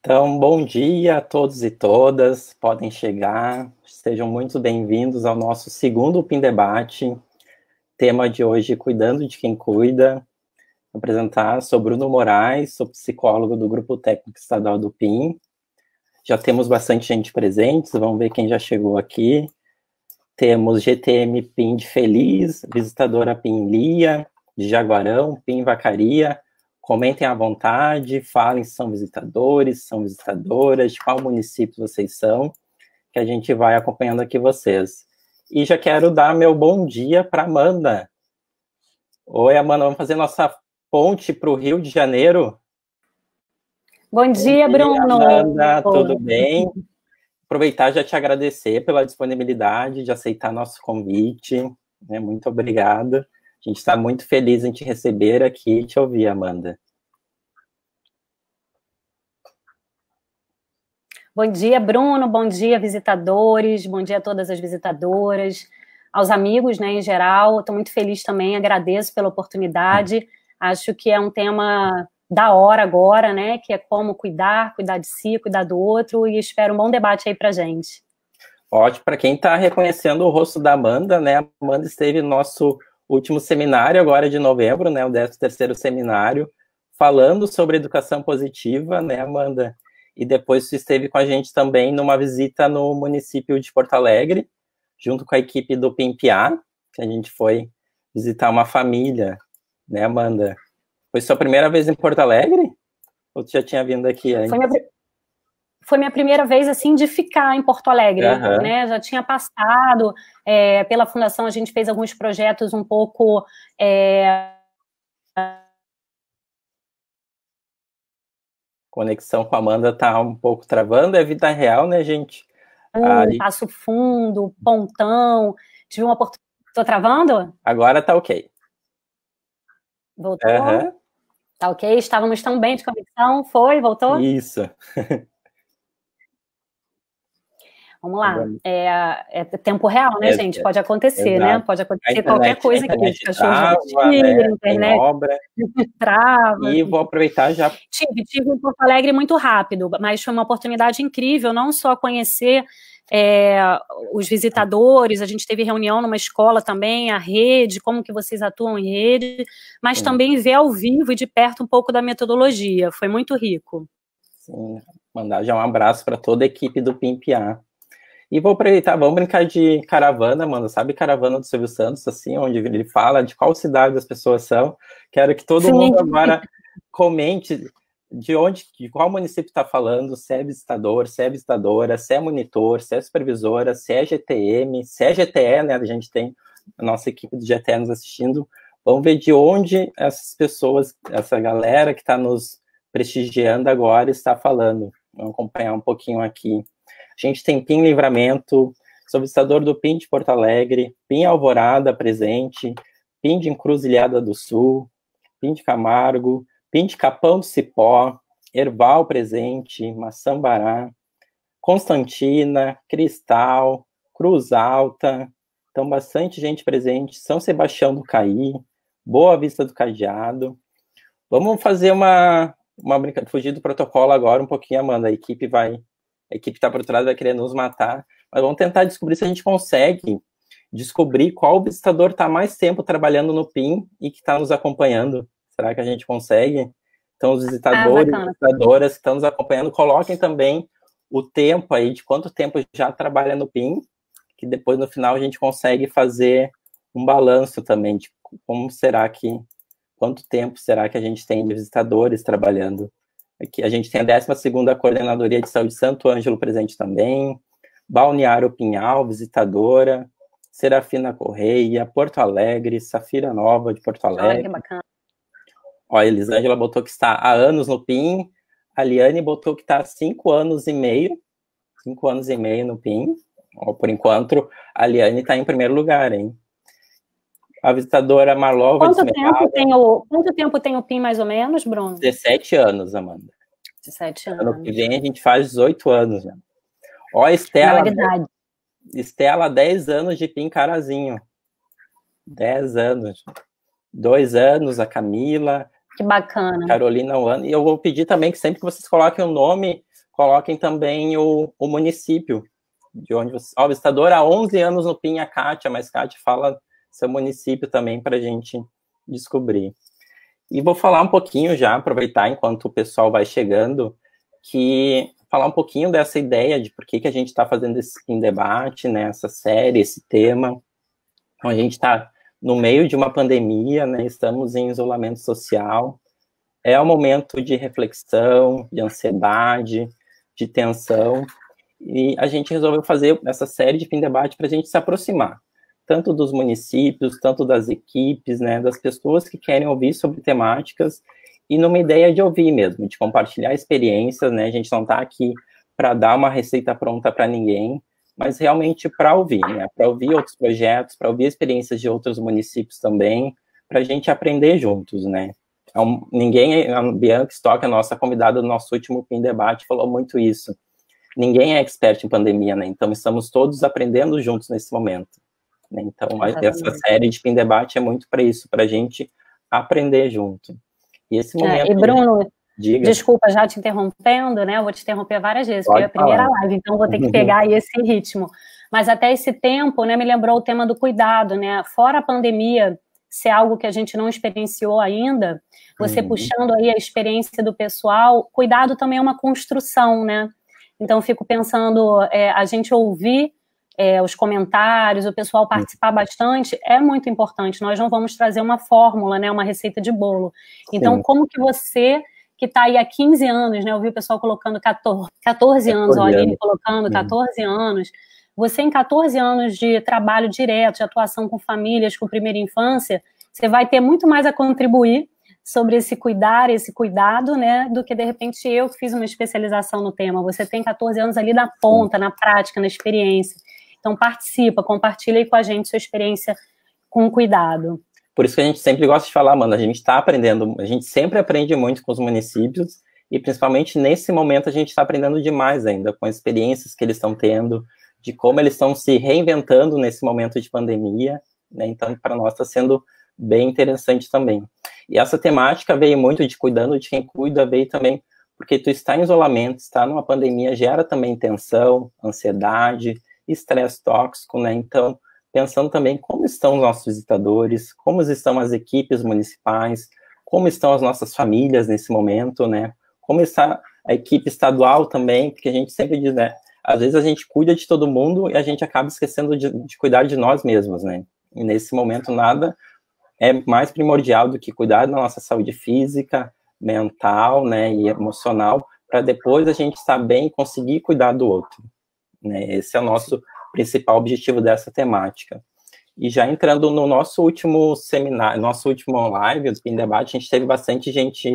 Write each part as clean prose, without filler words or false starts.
Então, bom dia a todos e todas, podem chegar, sejam muito bem-vindos ao nosso segundo PIN Debate. Tema de hoje, Cuidando de Quem Cuida. Vou apresentar, sou Bruno Moraes, sou psicólogo do Grupo Técnico Estadual do PIN. Já temos bastante gente presente, vamos ver quem já chegou aqui. Temos GTM PIN de Feliz, visitadora PIN Lia, de Jaguarão, PIN Vacaria. Comentem à vontade, falem se são visitadores, são visitadoras, de qual município vocês são, que a gente vai acompanhando aqui vocês. E já quero dar meu bom dia para Amanda. Oi, Amanda, vamos fazer nossa ponte para o Rio de Janeiro? Bom dia, Bruno. Amanda, tudo bem? Aproveitar e já te agradecer pela disponibilidade de aceitar nosso convite. Né? Muito obrigado. A gente está muito feliz em te receber aqui e te ouvir, Amanda. Bom dia, Bruno. Bom dia, visitadores. Bom dia a todas as visitadoras, aos amigos, né, em geral. Estou muito feliz também, agradeço pela oportunidade. Acho que é um tema da hora agora, né, que é como cuidar de si, cuidar do outro, e espero um bom debate aí pra gente. Ótimo, para quem está reconhecendo o rosto da Amanda, né, a Amanda esteve no nosso último seminário, agora de novembro, né, o 13º seminário, falando sobre educação positiva, né, Amanda? E depois você esteve com a gente também numa visita no município de Porto Alegre, junto com a equipe do PIMPA, que a gente foi visitar uma família, né, Amanda? Foi sua primeira vez em Porto Alegre? Ou tu já tinha vindo aqui antes? Foi minha primeira vez, assim, de ficar em Porto Alegre, né? Já tinha passado, pela Fundação a gente fez alguns projetos um pouco... Conexão com a Amanda tá um pouco travando, é vida real, né, gente? Passo Fundo, Pontão, tive uma oportunidade... Tô travando? Agora tá ok. Voltou? Tá ok? Estávamos tão bem de conexão, voltou? Isso. Vamos lá, é tempo real, né, gente? Pode acontecer, exato. né? Pode acontecer qualquer coisa aqui. Os cachorros latirem, internet obra. trava. E vou aproveitar já... Tive em Porto Alegre muito rápido, mas foi uma oportunidade incrível, não só conhecer os visitadores, a gente teve reunião numa escola também, a rede, como que vocês atuam em rede, mas também ver ao vivo e de perto um pouco da metodologia, foi muito rico. Sim, mandar já um abraço para toda a equipe do PIMPA. E vou aproveitar, vamos brincar de caravana, mano, sabe caravana do Silvio Santos, assim, onde ele fala de qual cidade as pessoas são. Quero que todo mundo agora comente de qual município está falando, se é visitador, se é visitadora, se é monitor, se é supervisora, se é GTM, se é GTE, né, a gente tem a nossa equipe do GTE nos assistindo. Vamos ver de onde essas pessoas, essa galera que está nos prestigiando agora está falando. Vamos acompanhar um pouquinho aqui. A gente tem PIN Livramento, sou visitador do PIN de Porto Alegre, PIN Alvorada presente, PIN de Encruzilhada do Sul, PIN de Camargo, PIN de Capão do Cipó, Erval presente, Maçambará, Constantina, Cristal, Cruz Alta, então bastante gente presente, São Sebastião do Caí, Boa Vista do Cadeado. Vamos fazer uma brincadeira, fugir do protocolo agora um pouquinho, Amanda, a equipe está por trás, vai querer nos matar, mas vamos tentar descobrir se a gente consegue descobrir qual visitador está mais tempo trabalhando no PIN e que está nos acompanhando. Será que a gente consegue? Então, os visitadores e visitadoras que estão nos acompanhando, coloquem também o tempo aí, de quanto tempo já trabalha no PIN, que depois, no final, a gente consegue fazer um balanço também de quanto tempo será que a gente tem de visitadores trabalhando. Aqui a gente tem a 12ª Coordenadoria de Saúde Santo Ângelo presente também, Balneário Pinhal, visitadora, Serafina Correia, Porto Alegre, Safira Nova de Porto Alegre. Olha que bacana. Ó, a Elisângela botou que está há anos no PIN, a Liane botou que está há 5 anos e meio no PIN. Ó, por enquanto, a Liane está em primeiro lugar, hein? A visitadora Marlova... Quanto tempo tem o PIN, mais ou menos, Bruno? 17 anos, Amanda. 17 anos. Ano que vem a gente faz 18 anos, né? Ó, Estela, 10 anos de PIN Carazinho. 10 anos. 2 anos, a Camila. Que bacana. Carolina, 1 ano. E eu vou pedir também que sempre que vocês coloquem o nome, coloquem também o município, de onde você... Ó, visitadora há 11 anos no PIN, a Kátia, mas Kátia fala seu município também para a gente descobrir. E vou falar um pouquinho já, aproveitar enquanto o pessoal vai chegando, falar um pouquinho dessa ideia de por que a gente está fazendo esse PIN debate, né, essa série, esse tema. Então, a gente está no meio de uma pandemia, né, estamos em isolamento social, é um momento de reflexão, de ansiedade, de tensão, e a gente resolveu fazer essa série de PIN debate para a gente se aproximar, tanto dos municípios, tanto das equipes, né, das pessoas que querem ouvir sobre temáticas, e numa ideia de ouvir mesmo, de compartilhar experiências, né, a gente não está aqui para dar uma receita pronta para ninguém, mas realmente para ouvir, né, para ouvir outros projetos, para ouvir experiências de outros municípios também, para a gente aprender juntos, né. A Bianca Stock, a nossa convidada do nosso último PIN debate, falou muito isso. Ninguém é expert em pandemia, né, então estamos todos aprendendo juntos nesse momento. Então, essa série de PIN debate é muito para isso, para a gente aprender junto. E esse momento... E Bruno, desculpa já te interrompendo, né? Eu vou te interromper várias vezes, porque é a primeira live, então vou ter que pegar aí esse ritmo. Mas até esse tempo, né, me lembrou o tema do cuidado, né? Fora a pandemia ser algo que a gente não experienciou ainda, você puxando aí a experiência do pessoal, cuidado também é uma construção, né? Então, eu fico pensando, a gente ouvir os comentários, o pessoal participar bastante, é muito importante. Nós não vamos trazer uma fórmula, né, uma receita de bolo. Então, como que você, que está aí há 15 anos, né, eu vi o pessoal colocando 14 anos, ó, a Aline colocando 14 anos, você em 14 anos de trabalho direto, de atuação com famílias, com primeira infância, você vai ter muito mais a contribuir sobre esse cuidar, esse cuidado, né, do que, de repente, eu que fiz uma especialização no tema. Você tem 14 anos ali na ponta, na prática, na experiência. Então, participa, compartilha aí com a gente sua experiência com cuidado. Por isso que a gente sempre gosta de falar, mano, a gente está aprendendo, a gente sempre aprende muito com os municípios, e principalmente nesse momento a gente está aprendendo demais ainda, com as experiências que eles estão tendo, de como eles estão se reinventando nesse momento de pandemia, né? Então, para nós está sendo bem interessante também. E essa temática veio muito de cuidando de quem cuida, veio também porque tu está em isolamento, está numa pandemia, gera também tensão, ansiedade, estresse tóxico, né? Então, pensando também como estão os nossos visitadores, como estão as equipes municipais, como estão as nossas famílias nesse momento, né? Como está a equipe estadual também, porque a gente sempre diz, né? Às vezes a gente cuida de todo mundo e a gente acaba esquecendo de cuidar de nós mesmos, né? E nesse momento nada é mais primordial do que cuidar da nossa saúde física, mental, né, e emocional, para depois a gente estar bem e conseguir cuidar do outro. Né? Esse é o nosso principal objetivo dessa temática. E já entrando no nosso último seminário, nosso último live, do PIN Debate, a gente teve bastante gente,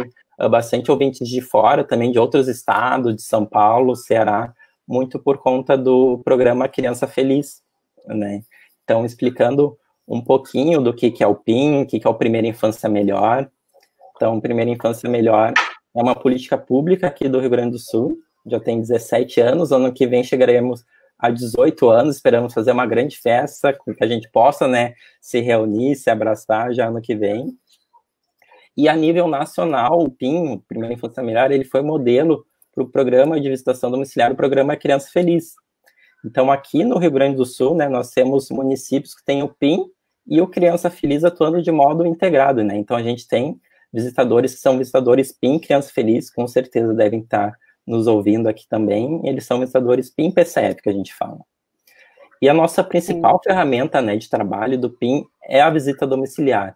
bastante ouvintes de fora, também de outros estados, de São Paulo, Ceará, muito por conta do programa Criança Feliz, né? Então, explicando um pouquinho do que é o PIN, o que é o Primeira Infância Melhor. Então, Primeira Infância Melhor é uma política pública aqui do Rio Grande do Sul, já tem 17 anos, ano que vem chegaremos a 18 anos, esperamos fazer uma grande festa, que a gente possa, né, se reunir, se abraçar já ano que vem. E a nível nacional, o PIN, Primeira Infância Melhor, ele foi modelo para o programa de visitação domiciliar, o programa Criança Feliz. Então, aqui no Rio Grande do Sul, né, nós temos municípios que têm o PIN e o Criança Feliz atuando de modo integrado, né? Então, a gente tem visitadores que são visitadores PIN Criança Feliz, com certeza devem estar nos ouvindo aqui também, eles são visitadores PIN PCF, que a gente fala. E a nossa principal ferramenta, né, de trabalho do PIN é a visita domiciliar,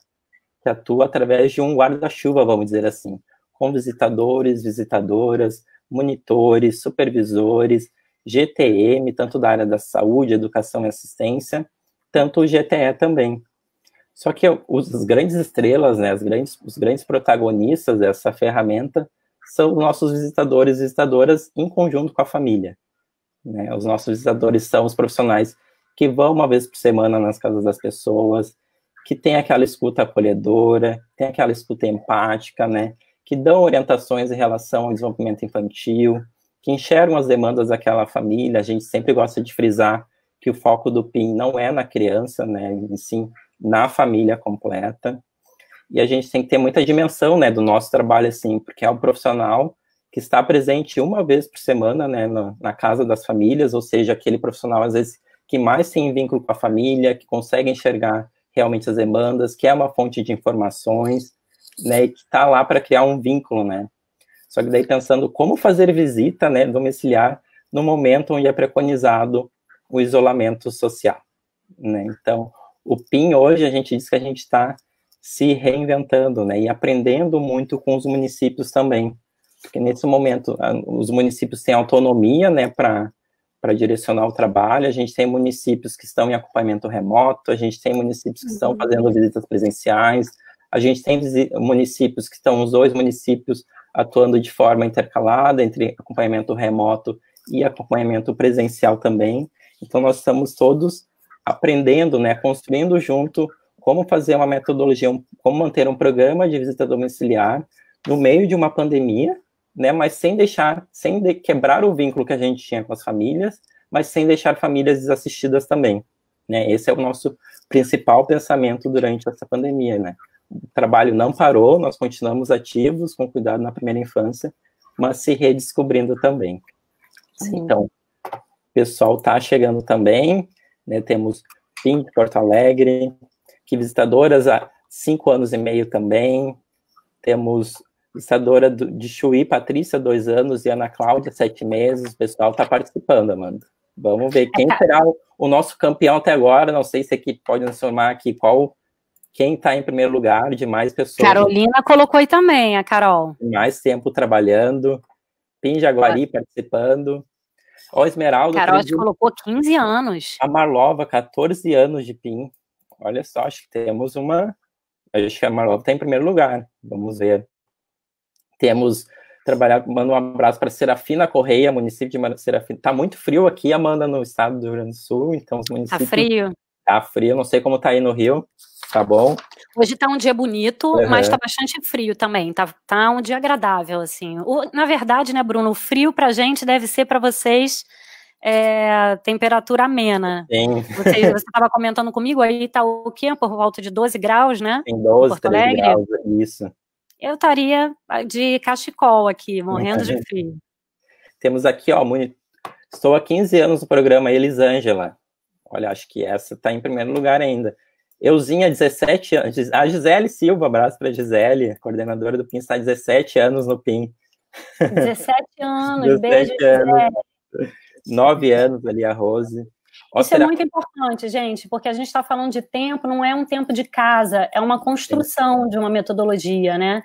que atua através de um guarda-chuva, vamos dizer assim, com visitadores, visitadoras, monitores, supervisores, GTM, tanto da área da saúde, educação e assistência, tanto o GTE também. Só que as grandes estrelas, né, os grandes protagonistas dessa ferramenta são os nossos visitadores e visitadoras em conjunto com a família. Né? Os nossos visitadores são os profissionais que vão uma vez por semana nas casas das pessoas, que tem aquela escuta acolhedora, tem aquela escuta empática, né, que dão orientações em relação ao desenvolvimento infantil, que enxergam as demandas daquela família. A gente sempre gosta de frisar que o foco do PIN não é na criança, né, e sim na família completa. E a gente tem que ter muita dimensão, né, do nosso trabalho, assim, porque é um profissional que está presente uma vez por semana, né, na casa das famílias, ou seja, aquele profissional, às vezes, que mais tem vínculo com a família, que consegue enxergar realmente as demandas, que é uma fonte de informações, né, e que está lá para criar um vínculo, né. Só que daí pensando como fazer visita, né, domiciliar, no momento onde é preconizado o isolamento social, né. Então, o PIN hoje, a gente diz que a gente está se reinventando, né, e aprendendo muito com os municípios também, porque nesse momento os municípios têm autonomia, né, para direcionar o trabalho, a gente tem municípios que estão em acompanhamento remoto, a gente tem municípios que estão fazendo visitas presenciais, a gente tem municípios que estão, os 2 municípios, atuando de forma intercalada entre acompanhamento remoto e acompanhamento presencial também. Então, nós estamos todos aprendendo, né, construindo junto como fazer uma metodologia, como manter um programa de visita domiciliar no meio de uma pandemia, né, mas sem quebrar o vínculo que a gente tinha com as famílias, mas sem deixar famílias desassistidas também, né. Esse é o nosso principal pensamento durante essa pandemia, né. O trabalho não parou, nós continuamos ativos, com cuidado na primeira infância, mas se redescobrindo também. Sim. Então, o pessoal está chegando também, né, temos PIN de Porto Alegre, que visitadoras há 5 anos e meio também, temos visitadora de Chuí, Patrícia, 2 anos, e Ana Cláudia, 7 meses, o pessoal está participando, Amanda. Vamos ver quem será o nosso campeão até agora, não sei se a equipe pode nos informar aqui quem está em primeiro lugar, de mais pessoas. Carolina colocou aí também, a Carol. Mais tempo trabalhando, PIN Jaguari participando. Ó, Esmeralda. Carol colocou 15 anos. A Marlova, 14 anos de PIN. Olha só, acho que temos acho que a Marlova está em primeiro lugar. Vamos ver. Temos mando um abraço para Serafina Correia, município de Serafina. Tá muito frio aqui, Amanda, no estado do Rio Grande do Sul, então os municípios... Tá frio. Tá frio, não sei como tá aí no Rio, tá bom? Hoje tá um dia bonito, mas tá bastante frio também, tá um dia agradável, assim. Na verdade, né, Bruno, o frio pra gente deve ser para vocês temperatura amena. Sim. Você estava comentando comigo, aí tá o quê? Por volta de 12 graus, né? Tem 12, 13 graus, isso. Eu estaria de cachecol aqui, morrendo de frio. Temos aqui, ó, estou há 15 anos no programa Elisângela. Olha, acho que essa está em primeiro lugar ainda. Euzinha, 17 anos. A Gisele Silva, abraço para a Gisele, coordenadora do PIN, está há 17 anos no PIN. 17 anos, 17 beijo, anos. 9 anos ali, a Rose. Isso é muito importante, gente, porque a gente está falando de tempo, não é um tempo de casa, é uma construção de uma metodologia, né?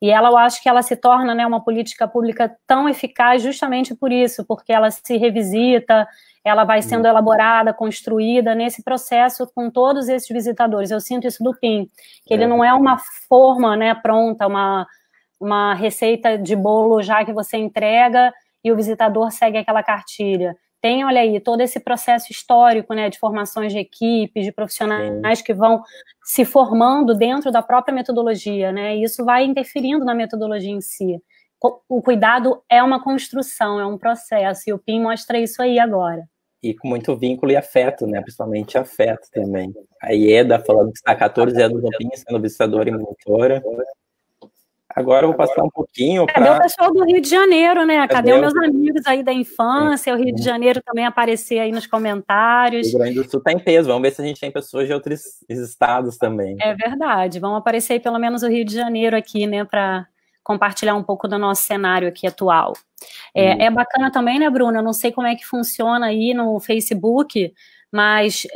E eu acho que ela se torna, né, uma política pública tão eficaz justamente por isso, porque ela se revisita, ela vai sendo elaborada, construída nesse processo com todos esses visitadores. Eu sinto isso do PIN, que ele não é uma forma, né, pronta, uma receita de bolo já que você entrega e o visitador segue aquela cartilha. Tem, olha aí, todo esse processo histórico, né, de formações de equipes, de profissionais que vão se formando dentro da própria metodologia, né, e isso vai interferindo na metodologia em si. O cuidado é uma construção, é um processo, e o PIN mostra isso aí agora. E com muito vínculo e afeto, né, principalmente afeto também. A Ieda falando que está há 14 anos no PIN, sendo visitadora e monitora. Agora eu vou passar um pouquinho para... Cadê o pessoal do Rio de Janeiro, né? Cadê os meus amigos aí da infância? O Rio de Janeiro também aparecer aí nos comentários. O Rio Grande do Sul está em peso, vamos ver se a gente tem pessoas de outros estados também. É verdade, vão aparecer aí pelo menos o Rio de Janeiro aqui, né, para compartilhar um pouco do nosso cenário aqui atual. É bacana também, né, Bruno? Eu não sei como é que funciona aí no Facebook, mas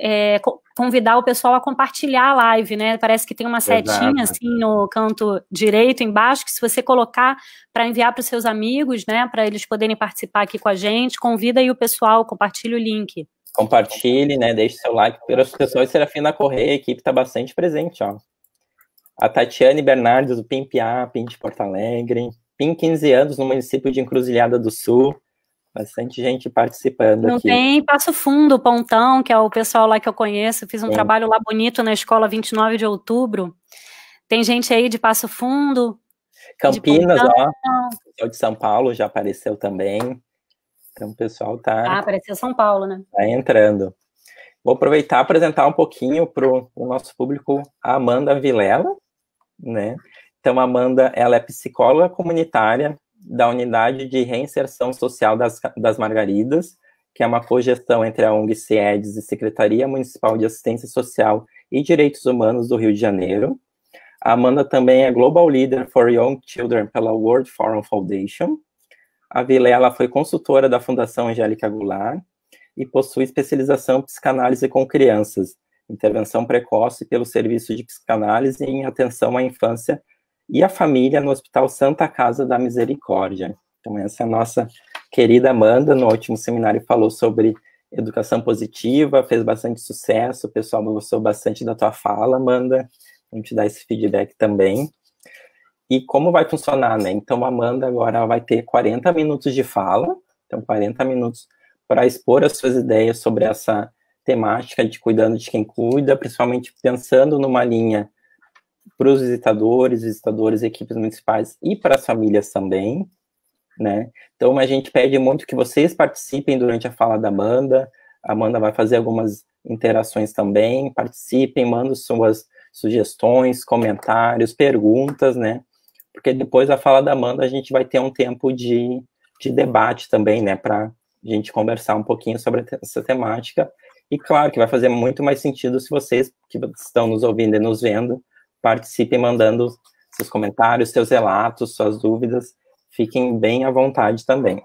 convidar o pessoal a compartilhar a live, né? Parece que tem uma setinha assim no canto direito embaixo, que se você colocar para enviar para os seus amigos, né, para eles poderem participar aqui com a gente, convida aí o pessoal, compartilhe o link. Compartilhe, né? Deixe seu like. Pelas pessoas, Serafina Correia, a equipe está bastante presente, ó. A Tatiane Bernardes, do PIN-PA, PIN de Porto Alegre. PIN 15 anos no município de Encruzilhada do Sul. Bastante gente participando aqui. Não tem Passo Fundo, Pontão, que é o pessoal lá que eu conheço. Fiz um trabalho lá bonito na escola 29 de outubro. Tem gente aí de Passo Fundo. Campinas, ó. O de São Paulo já apareceu também. Então o pessoal tá... apareceu São Paulo, né? Tá entrando. Vou aproveitar e apresentar um pouquinho para o nosso público a Amanda Vilela, né? Então, a Amanda, ela é psicóloga comunitária, da Unidade de Reinserção Social das Margaridas, que é uma cogestão entre a ONG CIEDES e Secretaria Municipal de Assistência Social e Direitos Humanos do Rio de Janeiro. A Amanda também é Global Leader for Young Children pela World Forum Foundation. A Vilela foi consultora da Fundação Angélica Goulart e possui especialização em psicanálise com crianças, intervenção precoce pelo Serviço de Psicanálise em Atenção à Infância e à Família no Hospital Santa Casa da Misericórdia. Então, essa é a nossa querida Amanda. No último seminário falou sobre educação positiva, fez bastante sucesso, o pessoal gostou bastante da tua fala, Amanda. Vamos te dar esse feedback também. E como vai funcionar, né? Então, a Amanda agora vai ter 40 minutos de fala, então 40 minutos para expor as suas ideias sobre essa temática de cuidando de quem cuida, principalmente pensando numa linha para os visitadores, equipes municipais e para as famílias também, né? Então, a gente pede muito que vocês participem durante a fala da Amanda. A Amanda vai fazer algumas interações também, participem, mandem suas sugestões, comentários, perguntas, né? Porque depois da fala da Amanda, a gente vai ter um tempo de debate também, né? Para a gente conversar um pouquinho sobre essa temática. E claro que vai fazer muito mais sentido se vocês que estão nos ouvindo e nos vendo participem mandando seus comentários, seus relatos, suas dúvidas. Fiquem bem à vontade também.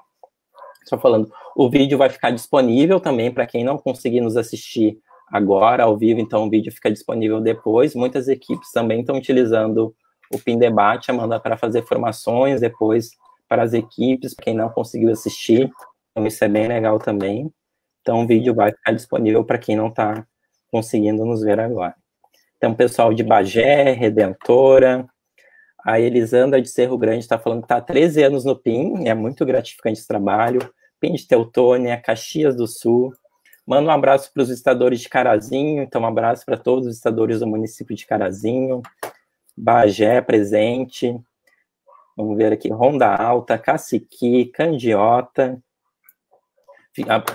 Só falando, o vídeo vai ficar disponível também para quem não conseguir nos assistir agora ao vivo, então o vídeo fica disponível depois. Muitas equipes também estão utilizando o PIN Debate, Amanda, para fazer formações depois para as equipes, para quem não conseguiu assistir. Então isso é bem legal também. Então o vídeo vai ficar disponível para quem não está conseguindo nos ver agora. Então, pessoal de Bagé, Redentora, a Elisandra de Cerro Grande está falando que está há 13 anos no PIN, é muito gratificante esse trabalho. PIN de Teutônia, Caxias do Sul. Manda um abraço para os visitadores de Carazinho, então um abraço para todos os visitadores do município de Carazinho. Bagé presente. Vamos ver aqui, Ronda Alta, Caciqui, Candiota.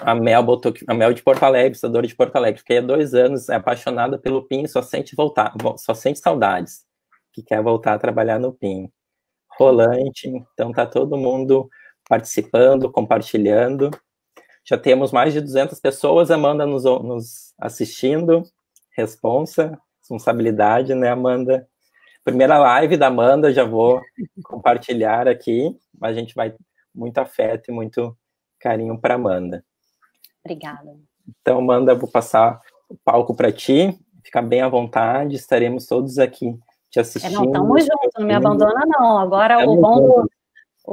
A Mel botou aqui, a Mel de Porto Alegre, visitadora de Porto Alegre. Fiquei há 2 anos, é apaixonada pelo PIN, só sente saudades. Que quer voltar a trabalhar no PIN. Rolante, então tá todo mundo participando, compartilhando. Já temos mais de 200 pessoas, Amanda, nos assistindo. Responsabilidade, né, Amanda? Primeira live da Amanda, já vou compartilhar aqui. A gente vai muito afeto e muito carinho para Amanda. Obrigada. Então, Amanda, vou passar o palco para ti. Fica bem à vontade, estaremos todos aqui te assistindo. Não, estamos juntos, não me abandona não. Agora, o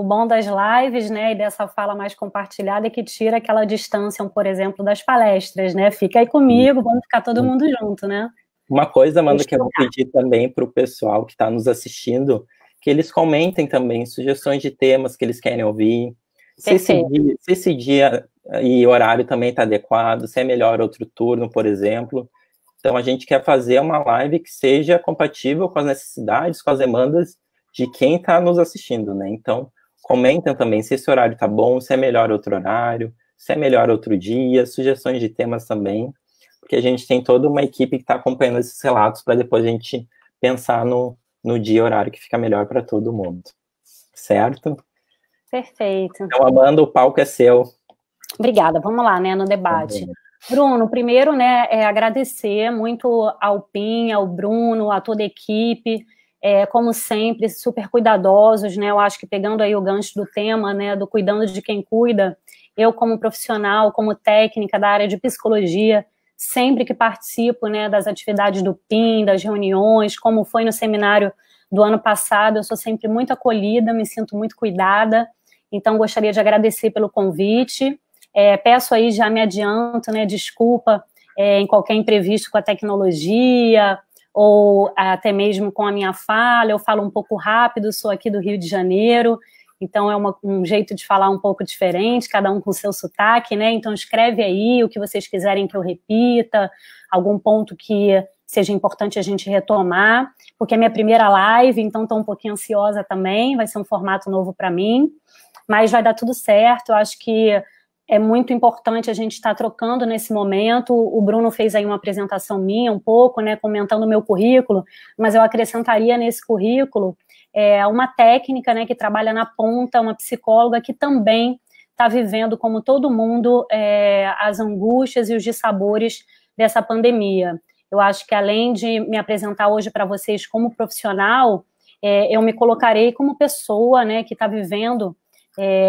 bom das lives, né, e dessa fala mais compartilhada é que tira aquela distância, por exemplo, das palestras, né? Fica aí comigo, vamos ficar todo mundo junto, né? Uma coisa, Amanda, que eu vou pedir também para o pessoal que está nos assistindo, que eles comentem também sugestões de temas que eles querem ouvir, se esse dia e horário também está adequado, se é melhor outro turno, por exemplo. Então, a gente quer fazer uma live que seja compatível com as necessidades, com as demandas de quem está nos assistindo, né? Então, comentem também se esse horário está bom, se é melhor outro horário, se é melhor outro dia, sugestões de temas também, porque a gente tem toda uma equipe que está acompanhando esses relatos para depois a gente pensar no dia e horário que fica melhor para todo mundo. Certo? Perfeito. Então, Amanda, o palco é seu. Obrigada. Vamos lá, né, no debate. Bruno, primeiro, né, agradecer muito ao PIN, ao Bruno, a toda a equipe, como sempre, super cuidadosos, né, eu acho que pegando aí o gancho do tema, né, do cuidando de quem cuida, eu como profissional, como técnica da área de psicologia, sempre que participo, né, das atividades do PIN, das reuniões, como foi no seminário do ano passado, eu sou sempre muito acolhida, me sinto muito cuidada, então gostaria de agradecer pelo convite. Peço aí, já me adianto, né, desculpa em qualquer imprevisto com a tecnologia ou até mesmo com a minha fala, eu falo um pouco rápido, sou aqui do Rio de Janeiro, então é um jeito de falar um pouco diferente, cada um com o seu sotaque, né, então escreve aí o que vocês quiserem que eu repita, algum ponto que seja importante a gente retomar, porque é minha primeira live, então estou um pouquinho ansiosa também, vai ser um formato novo para mim, mas vai dar tudo certo, eu acho que é muito importante a gente estar trocando nesse momento. O Bruno fez aí uma apresentação minha um pouco, né, comentando o meu currículo, mas eu acrescentaria nesse currículo uma técnica, né, que trabalha na ponta, uma psicóloga que também está vivendo, como todo mundo, as angústias e os dissabores dessa pandemia. Eu acho que, além de me apresentar hoje para vocês como profissional, eu me colocarei como pessoa, né, que está vivendo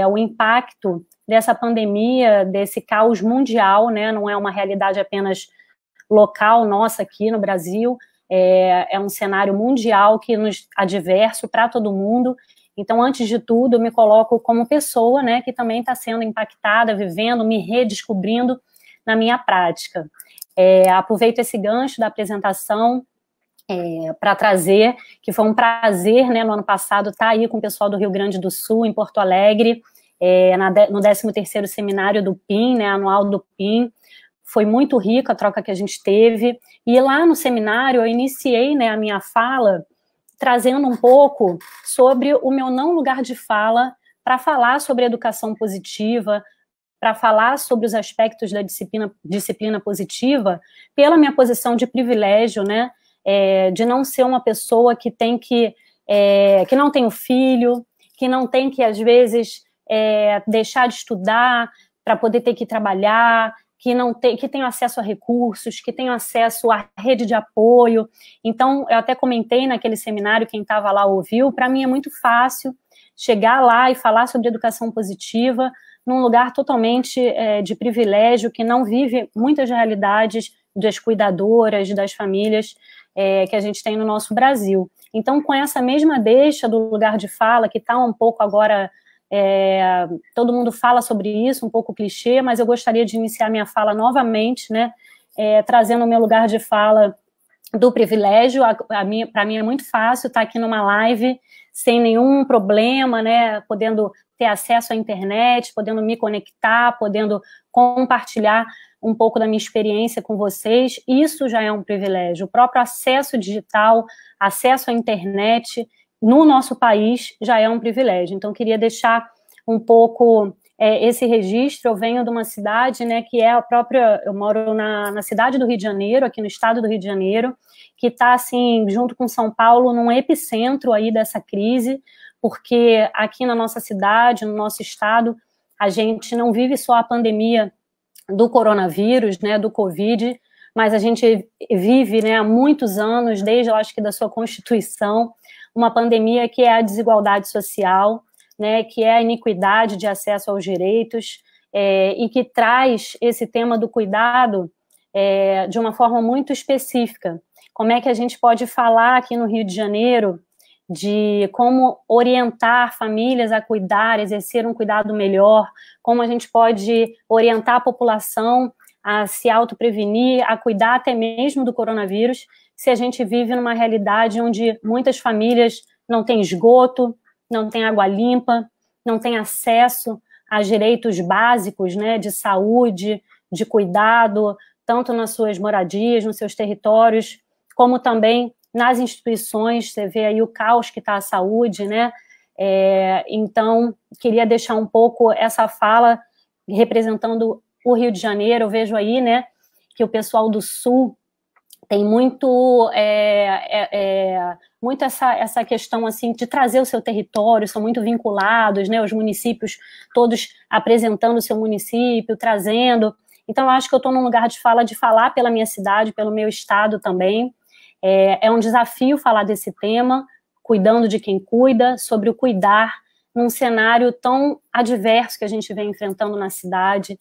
o impacto dessa pandemia, desse caos mundial, né, não é uma realidade apenas local nossa aqui no Brasil, é um cenário mundial que nos adverso para todo mundo. Então, antes de tudo, eu me coloco como pessoa, né, que também está sendo impactada, vivendo, me redescobrindo na minha prática. Aproveito esse gancho da apresentação para trazer, que foi um prazer, né, no ano passado, estar aí com o pessoal do Rio Grande do Sul, em Porto Alegre, no 13º seminário do PIN, né, anual do PIN. Foi muito rica a troca que a gente teve, e lá no seminário eu iniciei, né, a minha fala trazendo um pouco sobre o meu não lugar de fala, para falar sobre educação positiva, para falar sobre os aspectos da disciplina positiva, pela minha posição de privilégio, né, de não ser uma pessoa que que não tem um filho, que não tem que, às vezes, deixar de estudar para poder ter que trabalhar, que tem acesso a recursos, que tem acesso à rede de apoio. Então, eu até comentei naquele seminário, quem estava lá ouviu, para mim é muito fácil chegar lá e falar sobre educação positiva num lugar totalmente de privilégio, que não vive muitas realidades das cuidadoras, das famílias que a gente tem no nosso Brasil. Então, com essa mesma deixa do lugar de fala, que está um pouco agora... todo mundo fala sobre isso, um pouco clichê, mas eu gostaria de iniciar minha fala novamente, né, trazendo o meu lugar de fala do privilégio. Para mim é muito fácil estar aqui numa live sem nenhum problema, né, podendo ter acesso à internet, podendo me conectar, podendo compartilhar um pouco da minha experiência com vocês. Isso já é um privilégio. O próprio acesso digital, acesso à internet no nosso país já é um privilégio. Então, queria deixar um pouco esse registro. Eu venho de uma cidade, né, que é a própria... Eu moro na cidade do Rio de Janeiro, aqui no estado do Rio de Janeiro, que está, assim, junto com São Paulo, num epicentro aí dessa crise, porque aqui na nossa cidade, no nosso estado, a gente não vive só a pandemia do coronavírus, né, do Covid, mas a gente vive, né, há muitos anos, desde, eu acho que da sua Constituição, uma pandemia que é a desigualdade social, né, que é a iniquidade de acesso aos direitos, e que traz esse tema do cuidado de uma forma muito específica. Como é que a gente pode falar aqui no Rio de Janeiro de como orientar famílias a cuidar, exercer um cuidado melhor, como a gente pode orientar a população a se autoprevenir, a cuidar até mesmo do coronavírus, se a gente vive numa realidade onde muitas famílias não têm esgoto, não têm água limpa, não têm acesso a direitos básicos, né, de saúde, de cuidado, tanto nas suas moradias, nos seus territórios, como também nas instituições. Você vê aí o caos que está a saúde, né? Então, queria deixar um pouco essa fala representando o Rio de Janeiro. Eu vejo aí, né, que o pessoal do Sul tem muito essa questão assim de trazer o seu território, são muito vinculados, né, os municípios todos apresentando o seu município, trazendo. Então, eu acho que eu estou num lugar de falar pela minha cidade, pelo meu estado também. É um desafio falar desse tema, cuidando de quem cuida, sobre o cuidar num cenário tão adverso que a gente vem enfrentando na cidade.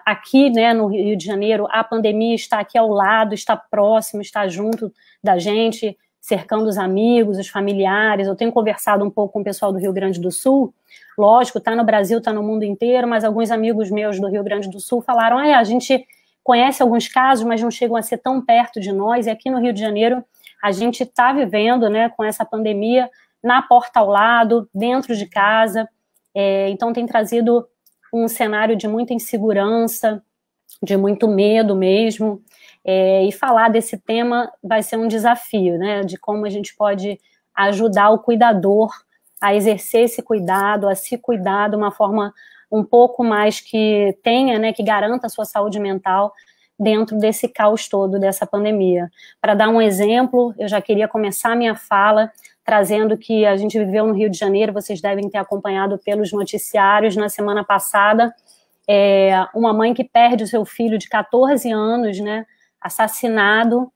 Aqui, né, no Rio de Janeiro, a pandemia está aqui ao lado, está próximo, está junto da gente, cercando os amigos, os familiares. Eu tenho conversado um pouco com o pessoal do Rio Grande do Sul, lógico, está no Brasil, está no mundo inteiro, mas alguns amigos meus do Rio Grande do Sul falaram, a gente conhece alguns casos, mas não chegam a ser tão perto de nós, e aqui no Rio de Janeiro a gente está vivendo, né, com essa pandemia na porta ao lado, dentro de casa, então tem trazido um cenário de muita insegurança, de muito medo mesmo, e falar desse tema vai ser um desafio, né, de como a gente pode ajudar o cuidador a exercer esse cuidado, a se cuidar de uma forma um pouco mais que tenha, né, que garanta a sua saúde mental dentro desse caos todo, dessa pandemia. Para dar um exemplo, eu já queria começar a minha fala trazendo que a gente viveu no Rio de Janeiro, vocês devem ter acompanhado pelos noticiários na semana passada, uma mãe que perde o seu filho de 14 anos, né, assassinado,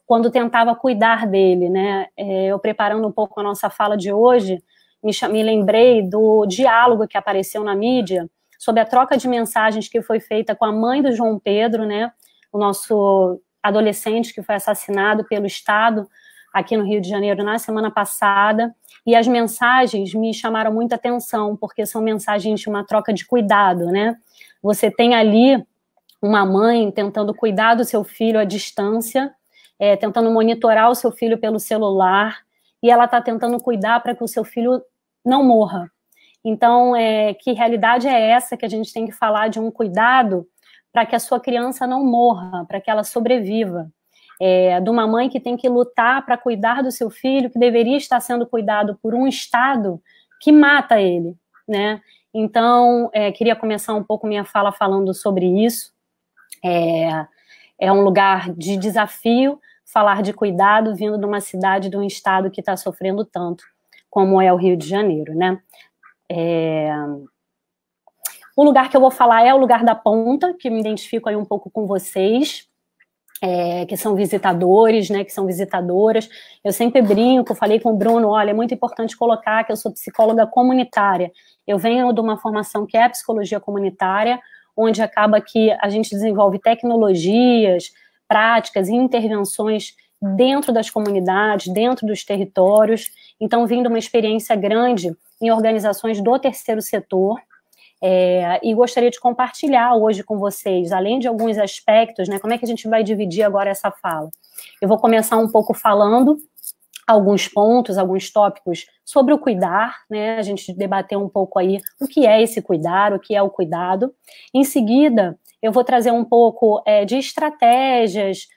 quando tentava cuidar dele, né. Eu preparando um pouco a nossa fala de hoje, me lembrei do diálogo que apareceu na mídia sobre a troca de mensagens que foi feita com a mãe do João Pedro, né, o nosso adolescente que foi assassinado pelo Estado aqui no Rio de Janeiro na semana passada, e as mensagens me chamaram muita atenção, porque são mensagens de uma troca de cuidado, né? Você tem ali uma mãe tentando cuidar do seu filho à distância, tentando monitorar o seu filho pelo celular, e ela está tentando cuidar para que o seu filho não morra. Então, que realidade é essa que a gente tem que falar de um cuidado para que a sua criança não morra, para que ela sobreviva? De uma mãe que tem que lutar para cuidar do seu filho, que deveria estar sendo cuidado por um Estado que mata ele, né? Então, queria começar um pouco minha fala falando sobre isso. É um lugar de desafio falar de cuidado vindo de uma cidade, de um Estado que está sofrendo tanto, como é o Rio de Janeiro, né? O lugar que eu vou falar é o lugar da ponta, que me identifico aí um pouco com vocês, que são visitadores, né, que são visitadoras. Eu sempre brinco, falei com o Bruno, olha, é muito importante colocar que eu sou psicóloga comunitária. Eu venho de uma formação que é a psicologia comunitária, onde acaba que a gente desenvolve tecnologias, práticas e intervenções dentro das comunidades, dentro dos territórios. Então, vindo uma experiência grande em organizações do terceiro setor, e gostaria de compartilhar hoje com vocês, além de alguns aspectos, né, como é que a gente vai dividir agora essa fala. Eu vou começar um pouco falando alguns pontos, alguns tópicos sobre o cuidar, né, a gente debater um pouco aí o que é esse cuidar, o que é o cuidado. Em seguida, eu vou trazer um pouco de estratégias,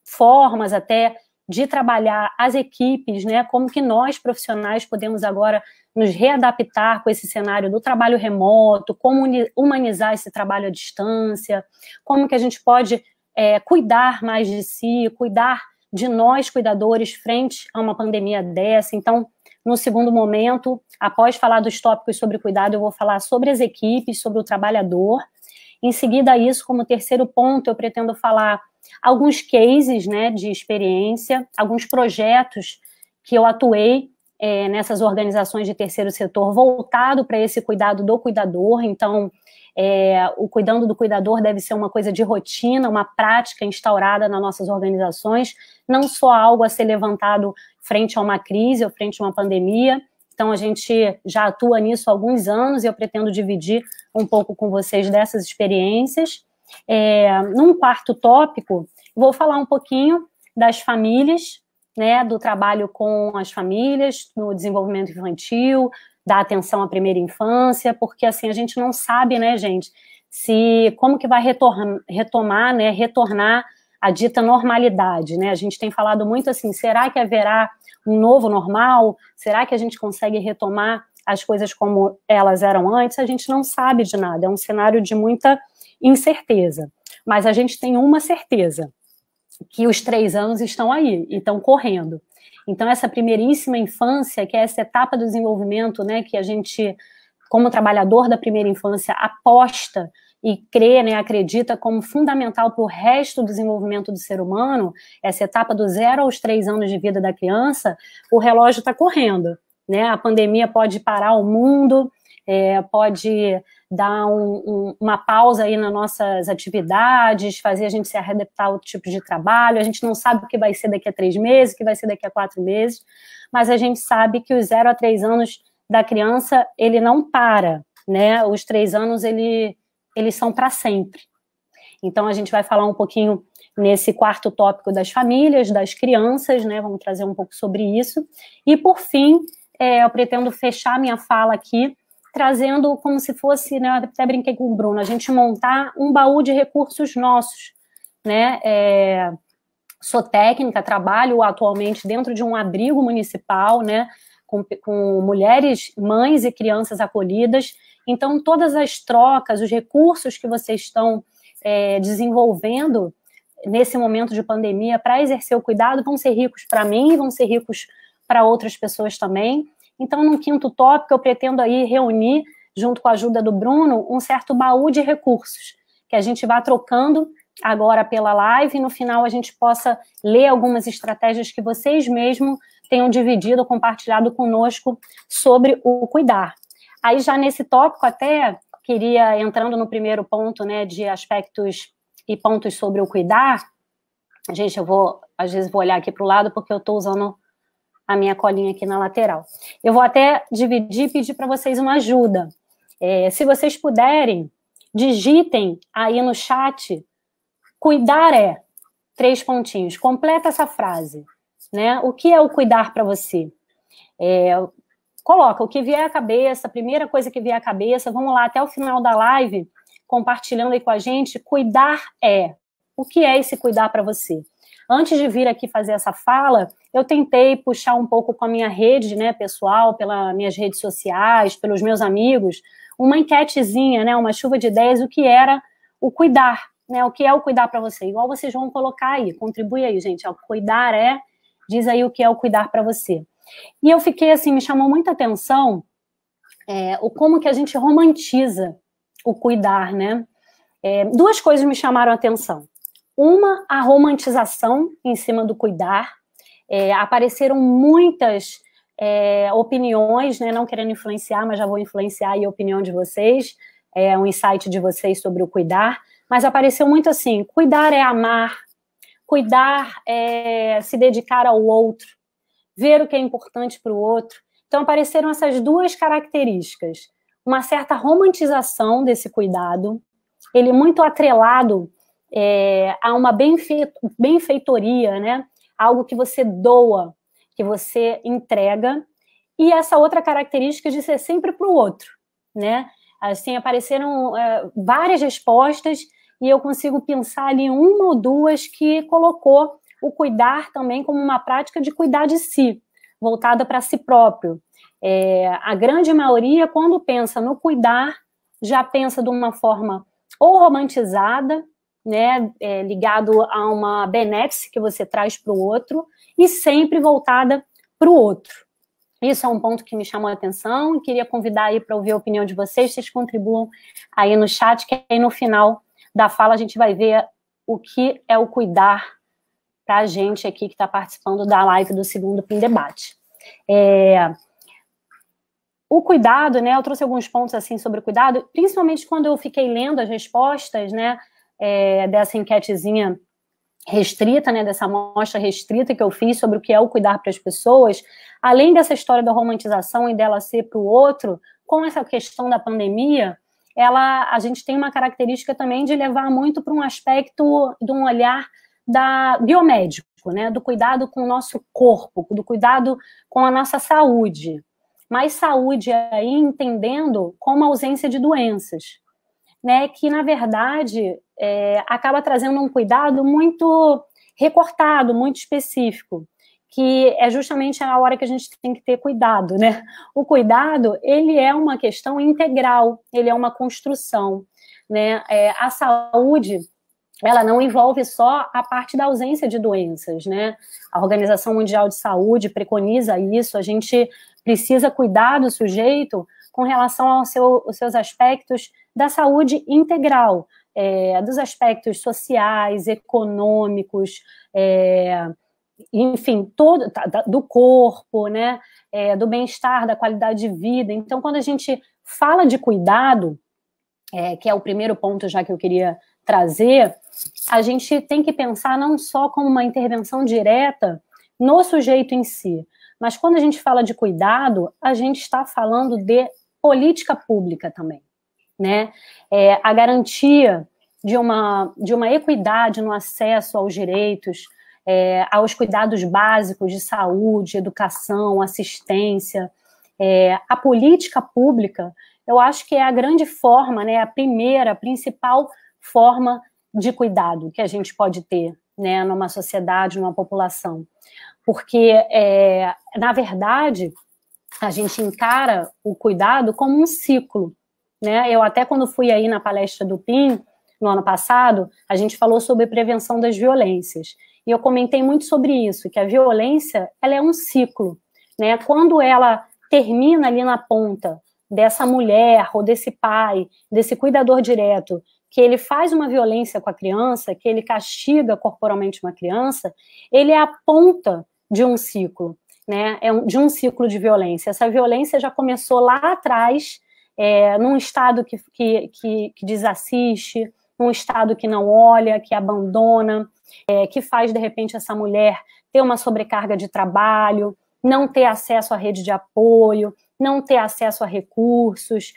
formas até de trabalhar as equipes, né, como que nós profissionais podemos agora nos readaptar com esse cenário do trabalho remoto, como humanizar esse trabalho à distância, como que a gente pode cuidar mais de si, cuidar de nós, cuidadores, frente a uma pandemia dessa. Então, no segundo momento, após falar dos tópicos sobre cuidado, eu vou falar sobre as equipes, sobre o trabalhador. Em seguida a isso, como terceiro ponto, eu pretendo falar alguns cases, né, de experiência, alguns projetos que eu atuei nessas organizações de terceiro setor voltado para esse cuidado do cuidador. Então, o cuidando do cuidador deve ser uma coisa de rotina, uma prática instaurada nas nossas organizações, não só algo a ser levantado frente a uma crise ou frente a uma pandemia. Então, a gente já atua nisso há alguns anos e eu pretendo dividir um pouco com vocês dessas experiências. Num quarto tópico, vou falar um pouquinho das famílias, né, do trabalho com as famílias, no desenvolvimento infantil, da atenção à primeira infância, porque assim, a gente não sabe, né, gente, como que vai retornar a dita normalidade, né? A gente tem falado muito assim, será que haverá um novo normal? Será que a gente consegue retomar as coisas como elas eram antes? A gente não sabe de nada, é um cenário de muita incerteza. Mas a gente tem uma certeza, que os 3 anos estão aí, e estão correndo. Então, essa primeiríssima infância, que é essa etapa do desenvolvimento, né, que a gente, como trabalhador da primeira infância, aposta e crê, né, acredita como fundamental para o resto do desenvolvimento do ser humano, essa etapa do 0 aos 3 anos de vida da criança, o relógio está correndo, né? A pandemia pode parar o mundo, pode dar uma pausa aí nas nossas atividades, fazer a gente se adaptar a outro tipo de trabalho. A gente não sabe o que vai ser daqui a 3 meses, o que vai ser daqui a 4 meses, mas a gente sabe que os 0 a 3 anos da criança, ele não para, né? Os 3 anos, eles são para sempre. Então, a gente vai falar um pouquinho nesse quarto tópico das famílias, das crianças, né? Vamos trazer um pouco sobre isso. E, por fim, eu pretendo fechar minha fala aqui trazendo como se fosse, né, eu até brinquei com o Bruno, a gente montar um baú de recursos nossos, né, sou técnica, trabalho atualmente dentro de um abrigo municipal, né, com mulheres, mães e crianças acolhidas, então todas as trocas, os recursos que vocês estão desenvolvendo nesse momento de pandemia, para exercer o cuidado, vão ser ricos para mim, vão ser ricos para outras pessoas também. Então, no quinto tópico, eu pretendo aí reunir, junto com a ajuda do Bruno, um certo baú de recursos, que a gente vá trocando agora pela live, e no final a gente possa ler algumas estratégias que vocês mesmos tenham dividido, compartilhado conosco sobre o cuidar. Aí já nesse tópico até queria, entrando no primeiro ponto, né, de aspectos e pontos sobre o cuidar, gente, às vezes vou olhar aqui para o lado porque eu estou usando a minha colinha aqui na lateral. Eu vou até dividir e pedir para vocês uma ajuda. Se vocês puderem, digitem aí no chat, cuidar 3 pontinhos, completa essa frase, né? O que é o cuidar para você? Coloca o que vier à cabeça, a primeira coisa que vier à cabeça, vamos lá até o final da live, compartilhando aí com a gente, cuidar o que é esse cuidar para você? Antes de vir aqui fazer essa fala, eu tentei puxar um pouco com a minha rede, né, pessoal, pelas minhas redes sociais, pelos meus amigos, uma enquetezinha, né, uma chuva de ideias, o que era o cuidar, né, o que é o cuidar para você? Igual vocês vão colocar aí, contribui aí, gente, cuidar diz aí o que é o cuidar para você. E eu fiquei assim, me chamou muita atenção como que a gente romantiza o cuidar, né? 2 coisas me chamaram a atenção. Uma, a romantização em cima do cuidar. Apareceram muitas opiniões, né? Não querendo influenciar, mas já vou influenciar aí a opinião de vocês, um insight de vocês sobre o cuidar. Mas apareceu muito assim, cuidar é amar, cuidar é se dedicar ao outro, ver o que é importante para o outro. Então, apareceram essas 2 características. Uma certa romantização desse cuidado, ele muito atrelado a uma benfeitoria, né? Algo que você doa, que você entrega, e essa outra característica de ser sempre para o outro, né? Assim, apareceram várias respostas, e eu consigo pensar ali 1 ou 2 que colocou o cuidar também como uma prática de cuidar de si, voltada para si próprio. A grande maioria, quando pensa no cuidar, já pensa de uma forma ou romantizada, né, ligado a uma benéfice que você traz para o outro, e sempre voltada para o outro. Isso é um ponto que me chamou a atenção, e queria convidar aí para ouvir a opinião de vocês contribuam aí no chat, que aí no final da fala a gente vai ver o que é o cuidar para a gente aqui que está participando da live do segundo PIN Debate. O cuidado, né, eu trouxe alguns pontos assim sobre o cuidado, principalmente quando eu fiquei lendo as respostas, né, dessa enquetezinha restrita, né, dessa amostra restrita que eu fiz sobre o que é o cuidar para as pessoas, além dessa história da romantização e dela ser para o outro, com essa questão da pandemia, a gente tem uma característica também de levar muito para um aspecto de um olhar biomédico, né, do cuidado com o nosso corpo, do cuidado com a nossa saúde, mas saúde aí entendendo como ausência de doenças, né, que na verdade acaba trazendo um cuidado muito recortado, muito específico, que é justamente a hora que a gente tem que ter cuidado, né? O cuidado, ele é uma questão integral, ele é uma construção, né? A saúde, ela não envolve só a parte da ausência de doenças, né? A Organização Mundial de Saúde preconiza isso, a gente precisa cuidar do sujeito com relação aos seus aspectos da saúde integral, dos aspectos sociais, econômicos, enfim, do corpo, né, do bem-estar, da qualidade de vida. Então, quando a gente fala de cuidado, que é o primeiro ponto já que eu queria trazer, a gente tem que pensar não só como uma intervenção direta no sujeito em si, mas quando a gente fala de cuidado, a gente está falando de política pública também, né? A garantia de uma equidade no acesso aos direitos, aos cuidados básicos de saúde, educação, assistência. A política pública, eu acho que é a grande forma, né, a principal forma de cuidado que a gente pode ter, né, numa sociedade, numa população. Porque, na verdade, a gente encara o cuidado como um ciclo, né? Eu até quando fui aí na palestra do PIN, no ano passado, a gente falou sobre prevenção das violências. E eu comentei muito sobre isso, que a violência, ela é um ciclo, né? Quando ela termina ali na ponta dessa mulher ou desse pai, desse cuidador direto, que ele faz uma violência com a criança, que ele castiga corporalmente uma criança, ele é a ponta de um ciclo, né? De um ciclo de violência. Essa violência já começou lá atrás, num Estado que desassiste, num Estado que não olha, que abandona, que faz, de repente, essa mulher ter uma sobrecarga de trabalho, não ter acesso à rede de apoio, não ter acesso a recursos,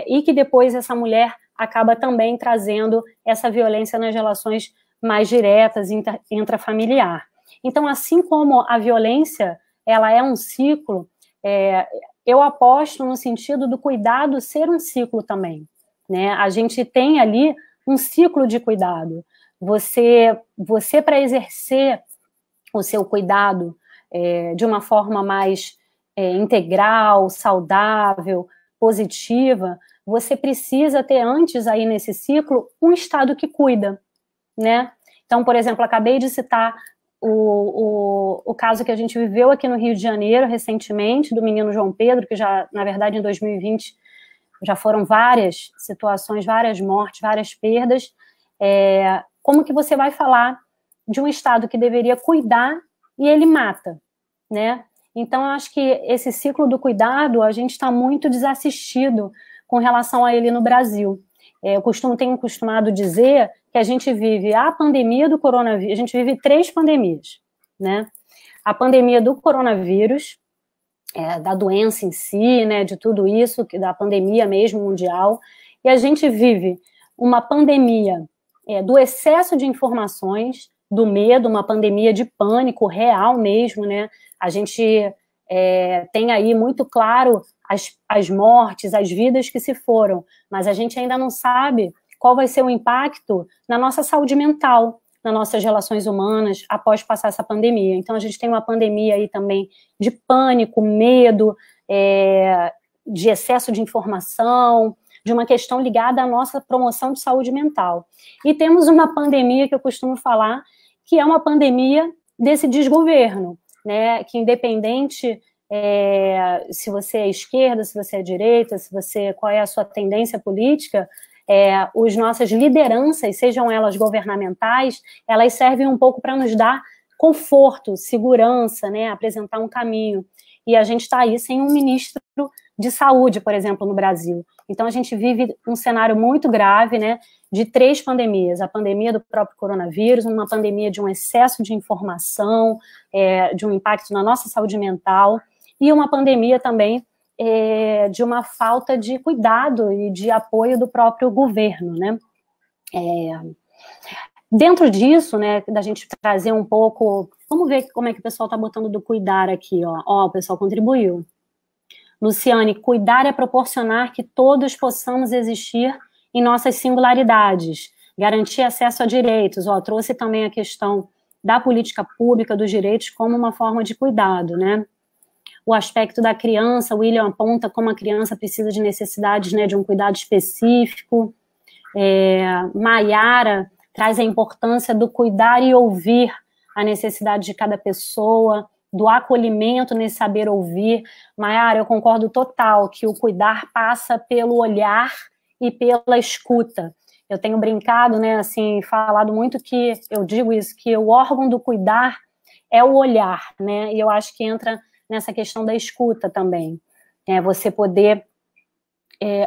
e que depois essa mulher acaba também trazendo essa violência nas relações mais diretas, intrafamiliar. Então, assim como a violência, ela é um ciclo, eu aposto no sentido do cuidado ser um ciclo também, né? A gente tem ali um ciclo de cuidado. Você para exercer o seu cuidado de uma forma mais integral, saudável, positiva, você precisa ter antes aí nesse ciclo um Estado que cuida, né? Então, por exemplo, acabei de citar o caso que a gente viveu aqui no Rio de Janeiro recentemente, do menino João Pedro, que já, na verdade, em 2020, já foram várias situações, várias mortes, várias perdas. Como que você vai falar de um Estado que deveria cuidar e ele mata, né? Então, eu acho que esse ciclo do cuidado, a gente está muito desassistido com relação a ele no Brasil. Eu tenho costumado dizer que a gente vive a pandemia do coronavírus, a gente vive 3 pandemias, né? A pandemia do coronavírus, da doença em si, né, de tudo isso, da pandemia mesmo mundial, e a gente vive uma pandemia do excesso de informações, do medo, uma pandemia de pânico real mesmo, né? A gente tem aí muito claro as mortes, as vidas que se foram, mas a gente ainda não sabe qual vai ser o impacto na nossa saúde mental, nas nossas relações humanas após passar essa pandemia. Então, a gente tem uma pandemia aí também de pânico, medo, de excesso de informação, de uma questão ligada à nossa promoção de saúde mental. E temos uma pandemia que eu costumo falar, que é uma pandemia desse desgoverno, né, que independente se você é esquerda, se você é direita, qual é a sua tendência política, as nossas lideranças, sejam elas governamentais, elas servem um pouco para nos dar conforto, segurança, né, apresentar um caminho. E a gente está aí sem um ministro de saúde, por exemplo, no Brasil. Então, a gente vive um cenário muito grave, né, de 3 pandemias. A pandemia do próprio coronavírus, uma pandemia de um excesso de informação, de um impacto na nossa saúde mental, e uma pandemia também de uma falta de cuidado e de apoio do próprio governo, né? Dentro disso, né, da gente trazer um pouco... Vamos ver como é que o pessoal está botando do cuidar aqui, ó. O pessoal contribuiu. Luciane, cuidar é proporcionar que todos possamos existir em nossas singularidades, garantir acesso a direitos. Trouxe também a questão da política pública, dos direitos, como uma forma de cuidado, né? O aspecto da criança, o William aponta como a criança precisa de necessidades, né, de um cuidado específico. Maiara traz a importância do cuidar e ouvir a necessidade de cada pessoa, do acolhimento nesse saber ouvir. Maiara, eu concordo total que o cuidar passa pelo olhar e pela escuta. Eu tenho brincado, né, assim, falado muito que, eu digo isso, que o órgão do cuidar é o olhar, né, e eu acho que entra nessa questão da escuta também. Você poder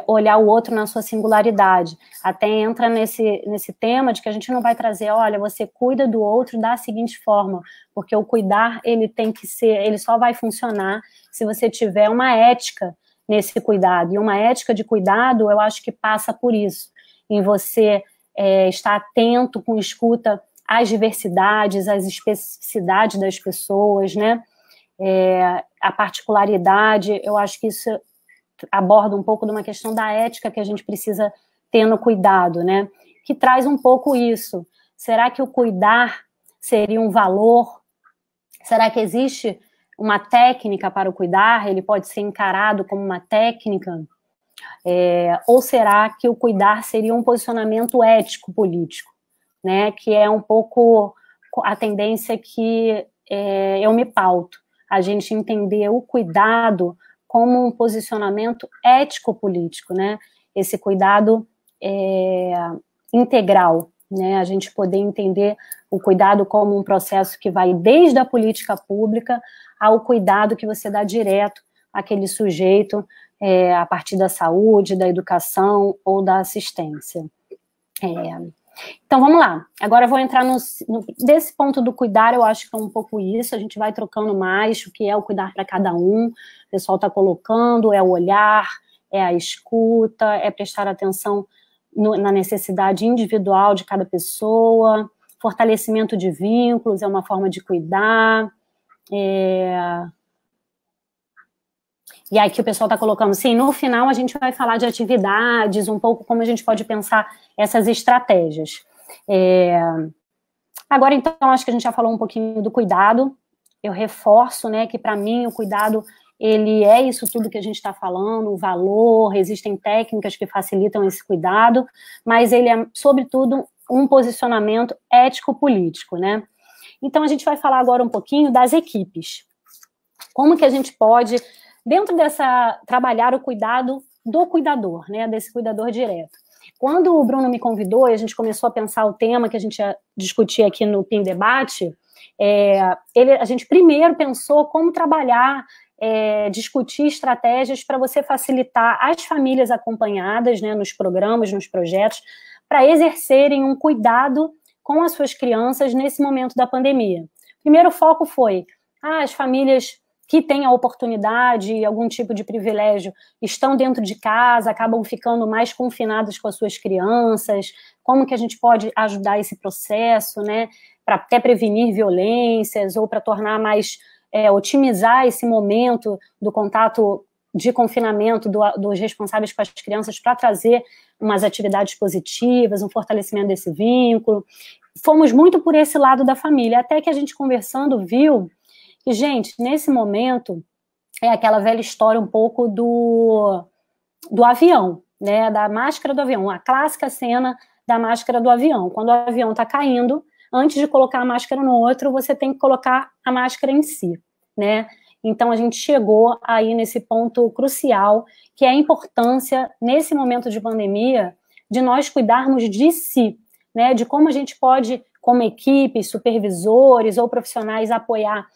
olhar o outro na sua singularidade. Até entra nesse tema de que a gente não vai trazer, olha, você cuida do outro da seguinte forma, porque o cuidar, ele só vai funcionar se você tiver uma ética nesse cuidado. E uma ética de cuidado, eu acho que passa por isso, em você estar atento, com escuta às diversidades, às especificidades das pessoas, né? A particularidade, eu acho que isso aborda um pouco de uma questão da ética que a gente precisa ter no cuidado, né? Que traz um pouco isso. Será que o cuidar seria um valor? Será que existe uma técnica para o cuidar? Ele pode ser encarado como uma técnica? Ou será que o cuidar seria um posicionamento ético-político, né? Que é um pouco a tendência que eu me pauto, a gente entender o cuidado como um posicionamento ético-político, né? Esse cuidado integral, né? A gente poder entender o cuidado como um processo que vai desde a política pública ao cuidado que você dá direto àquele sujeito a partir da saúde, da educação ou da assistência. Então, vamos lá. Agora eu vou entrar desse ponto do cuidar, eu acho que é um pouco isso, a gente vai trocando mais o que é o cuidar para cada um, o pessoal está colocando, é o olhar, é a escuta, é prestar atenção na necessidade individual de cada pessoa, fortalecimento de vínculos é uma forma de cuidar, E aí que o pessoal está colocando, sim, no final a gente vai falar de atividades, um pouco como a gente pode pensar essas estratégias. Agora, então, acho que a gente já falou um pouquinho do cuidado. Eu reforço, né, que para mim o cuidado, ele é isso tudo que a gente está falando, o valor, existem técnicas que facilitam esse cuidado, mas ele é, sobretudo, um posicionamento ético-político, né? Então, a gente vai falar agora um pouquinho das equipes. Como que a gente pode, dentro trabalhar o cuidado do cuidador, né, desse cuidador direto. Quando o Bruno me convidou e a gente começou a pensar o tema que a gente ia discutir aqui no PIN Debate, a gente primeiro pensou como trabalhar, discutir estratégias para você facilitar as famílias acompanhadas, né, nos programas, nos projetos, para exercerem um cuidado com as suas crianças nesse momento da pandemia. O primeiro foco foi as famílias que têm a oportunidade e algum tipo de privilégio estão dentro de casa, acabam ficando mais confinadas com as suas crianças, como que a gente pode ajudar esse processo, né, para até prevenir violências ou para tornar mais, otimizar esse momento do contato de confinamento dos responsáveis com as crianças para trazer umas atividades positivas, um fortalecimento desse vínculo. Fomos muito por esse lado da família, até que a gente conversando viu que, gente, nesse momento, é aquela velha história um pouco do avião, né, da máscara do avião, a clássica cena da máscara do avião. Quando o avião está caindo, antes de colocar a máscara no outro, você tem que colocar a máscara em si, né? Então, a gente chegou aí nesse ponto crucial, que é a importância, nesse momento de pandemia, de nós cuidarmos de si, né, de como a gente pode, como equipe, supervisores ou profissionais, apoiar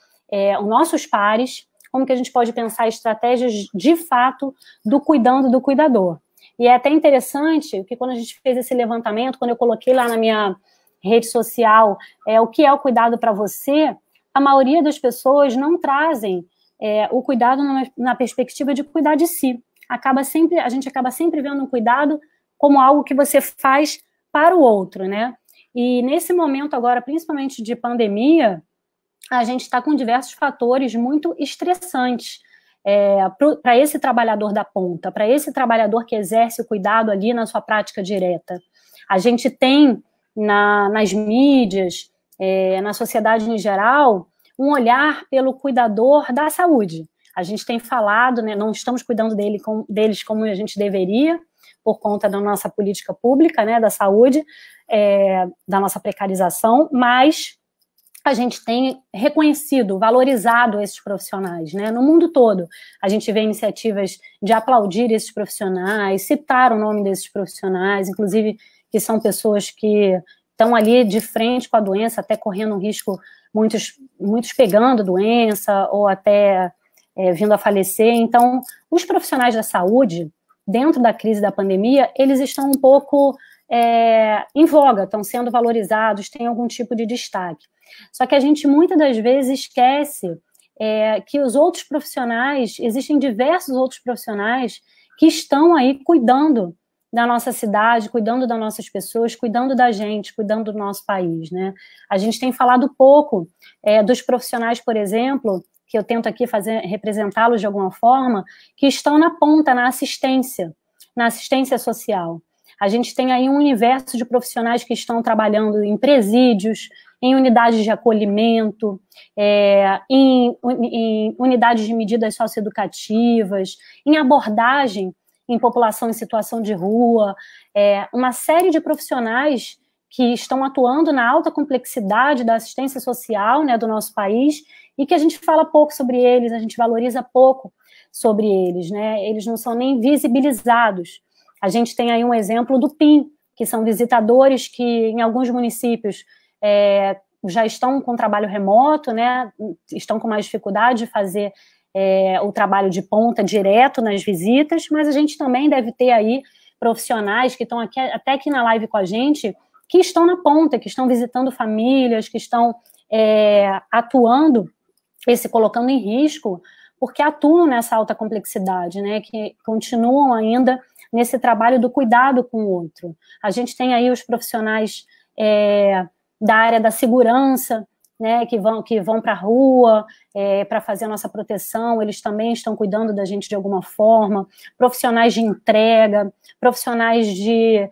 os nossos pares, como que a gente pode pensar estratégias de fato do cuidando do cuidador. E é até interessante que quando a gente fez esse levantamento, quando eu coloquei lá na minha rede social o que é o cuidado para você, a maioria das pessoas não trazem o cuidado na perspectiva de cuidar de si. A gente acaba sempre vendo o cuidado como algo que você faz para o outro, né? E nesse momento agora, principalmente de pandemia, a gente está com diversos fatores muito estressantes para esse trabalhador da ponta, para esse trabalhador que exerce o cuidado ali na sua prática direta. A gente tem nas mídias, na sociedade em geral, um olhar pelo cuidador da saúde. A gente tem falado, né, não estamos cuidando deles como a gente deveria, por conta da nossa política pública, né, da saúde, da nossa precarização, mas a gente tem reconhecido, valorizado esses profissionais, né? No mundo todo, a gente vê iniciativas de aplaudir esses profissionais, citar o nome desses profissionais, inclusive que são pessoas que estão ali de frente com a doença, até correndo um risco, muitos pegando doença ou até vindo a falecer. Então, os profissionais da saúde, dentro da crise da pandemia, eles estão um pouco em voga, estão sendo valorizados, têm algum tipo de destaque. Só que a gente muitas das vezes esquece que os outros profissionais, existem diversos outros profissionais que estão aí cuidando da nossa cidade, cuidando das nossas pessoas, cuidando da gente, cuidando do nosso país, né? A gente tem falado pouco dos profissionais, por exemplo, que eu tento aqui representá-los de alguma forma, que estão na ponta, na assistência social. A gente tem aí um universo de profissionais que estão trabalhando em presídios, em unidades de acolhimento, em unidades de medidas socioeducativas, em abordagem em população em situação de rua, uma série de profissionais que estão atuando na alta complexidade da assistência social, né, do nosso país, e que a gente fala pouco sobre eles, a gente valoriza pouco sobre eles, né? Eles não são nem visibilizados. A gente tem aí um exemplo do PIN, que são visitadores que em alguns municípios já estão com trabalho remoto, né? Estão com mais dificuldade de fazer o trabalho de ponta direto nas visitas, mas a gente também deve ter aí profissionais que estão até aqui na live com a gente, que estão na ponta, que estão visitando famílias, que estão atuando e se colocando em risco, porque atuam nessa alta complexidade, né, que continuam ainda nesse trabalho do cuidado com o outro. A gente tem aí os profissionais da área da segurança, né, que vão para a rua para fazer a nossa proteção, eles também estão cuidando da gente de alguma forma, profissionais de entrega, profissionais de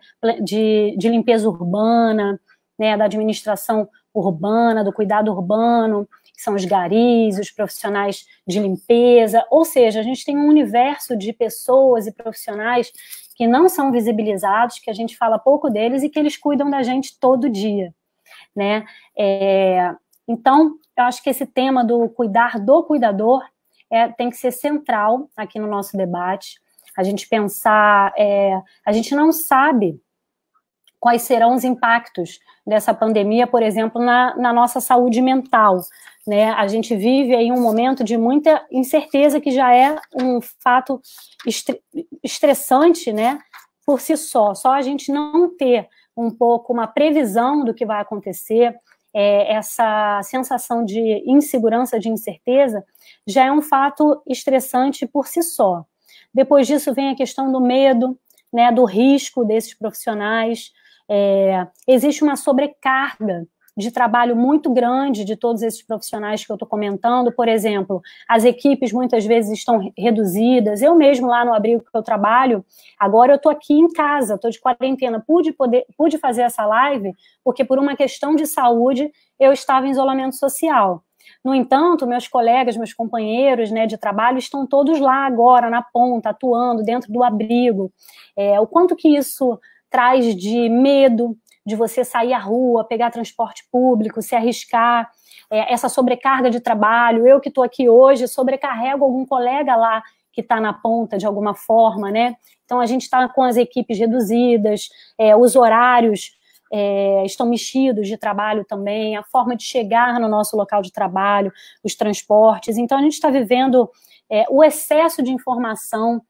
limpeza urbana, né, da administração urbana, do cuidado urbano, que são os garis, os profissionais de limpeza, ou seja, a gente tem um universo de pessoas e profissionais que não são visibilizados, que a gente fala pouco deles e que eles cuidam da gente todo dia, né? Então, eu acho que esse tema do cuidar do cuidador tem que ser central aqui no nosso debate. A gente pensar, a gente não sabe quais serão os impactos dessa pandemia, por exemplo, na nossa saúde mental, né? A gente vive aí um momento de muita incerteza, que já é um fato estressante, né, por si só. Só a gente não ter um pouco uma previsão do que vai acontecer, essa sensação de insegurança, de incerteza, já é um fato estressante por si só. Depois disso vem a questão do medo, né, do risco desses profissionais. Existe uma sobrecarga de trabalho muito grande de todos esses profissionais que eu estou comentando. Por exemplo, as equipes muitas vezes estão reduzidas. Eu mesmo lá no abrigo que eu trabalho, agora eu estou aqui em casa, estou de quarentena, pude fazer essa live porque por uma questão de saúde eu estava em isolamento social. No entanto, meus colegas, meus companheiros, né, de trabalho estão todos lá agora, na ponta, atuando dentro do abrigo. O quanto que isso traz de medo, de você sair à rua, pegar transporte público, se arriscar, essa sobrecarga de trabalho. Eu que estou aqui hoje, sobrecarrego algum colega lá que está na ponta de alguma forma, né? Então, a gente está com as equipes reduzidas, os horários estão mexidos de trabalho também, a forma de chegar no nosso local de trabalho, os transportes. Então, a gente está vivendo o excesso de informação.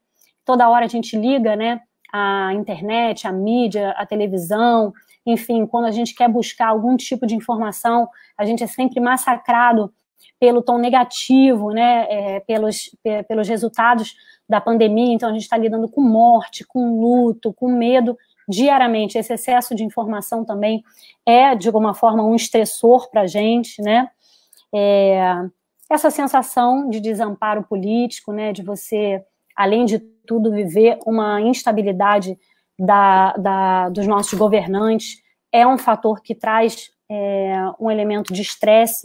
Toda hora a gente liga, né? A internet, a mídia, a televisão, enfim, quando a gente quer buscar algum tipo de informação, a gente é sempre massacrado pelo tom negativo, né, pelos resultados da pandemia. Então a gente está lidando com morte, com luto, com medo diariamente. Esse excesso de informação também de alguma forma, um estressor para a gente, né? Essa sensação de desamparo político, né, de você, além de tudo, viver uma instabilidade dos nossos governantes, é um fator que traz um elemento de estresse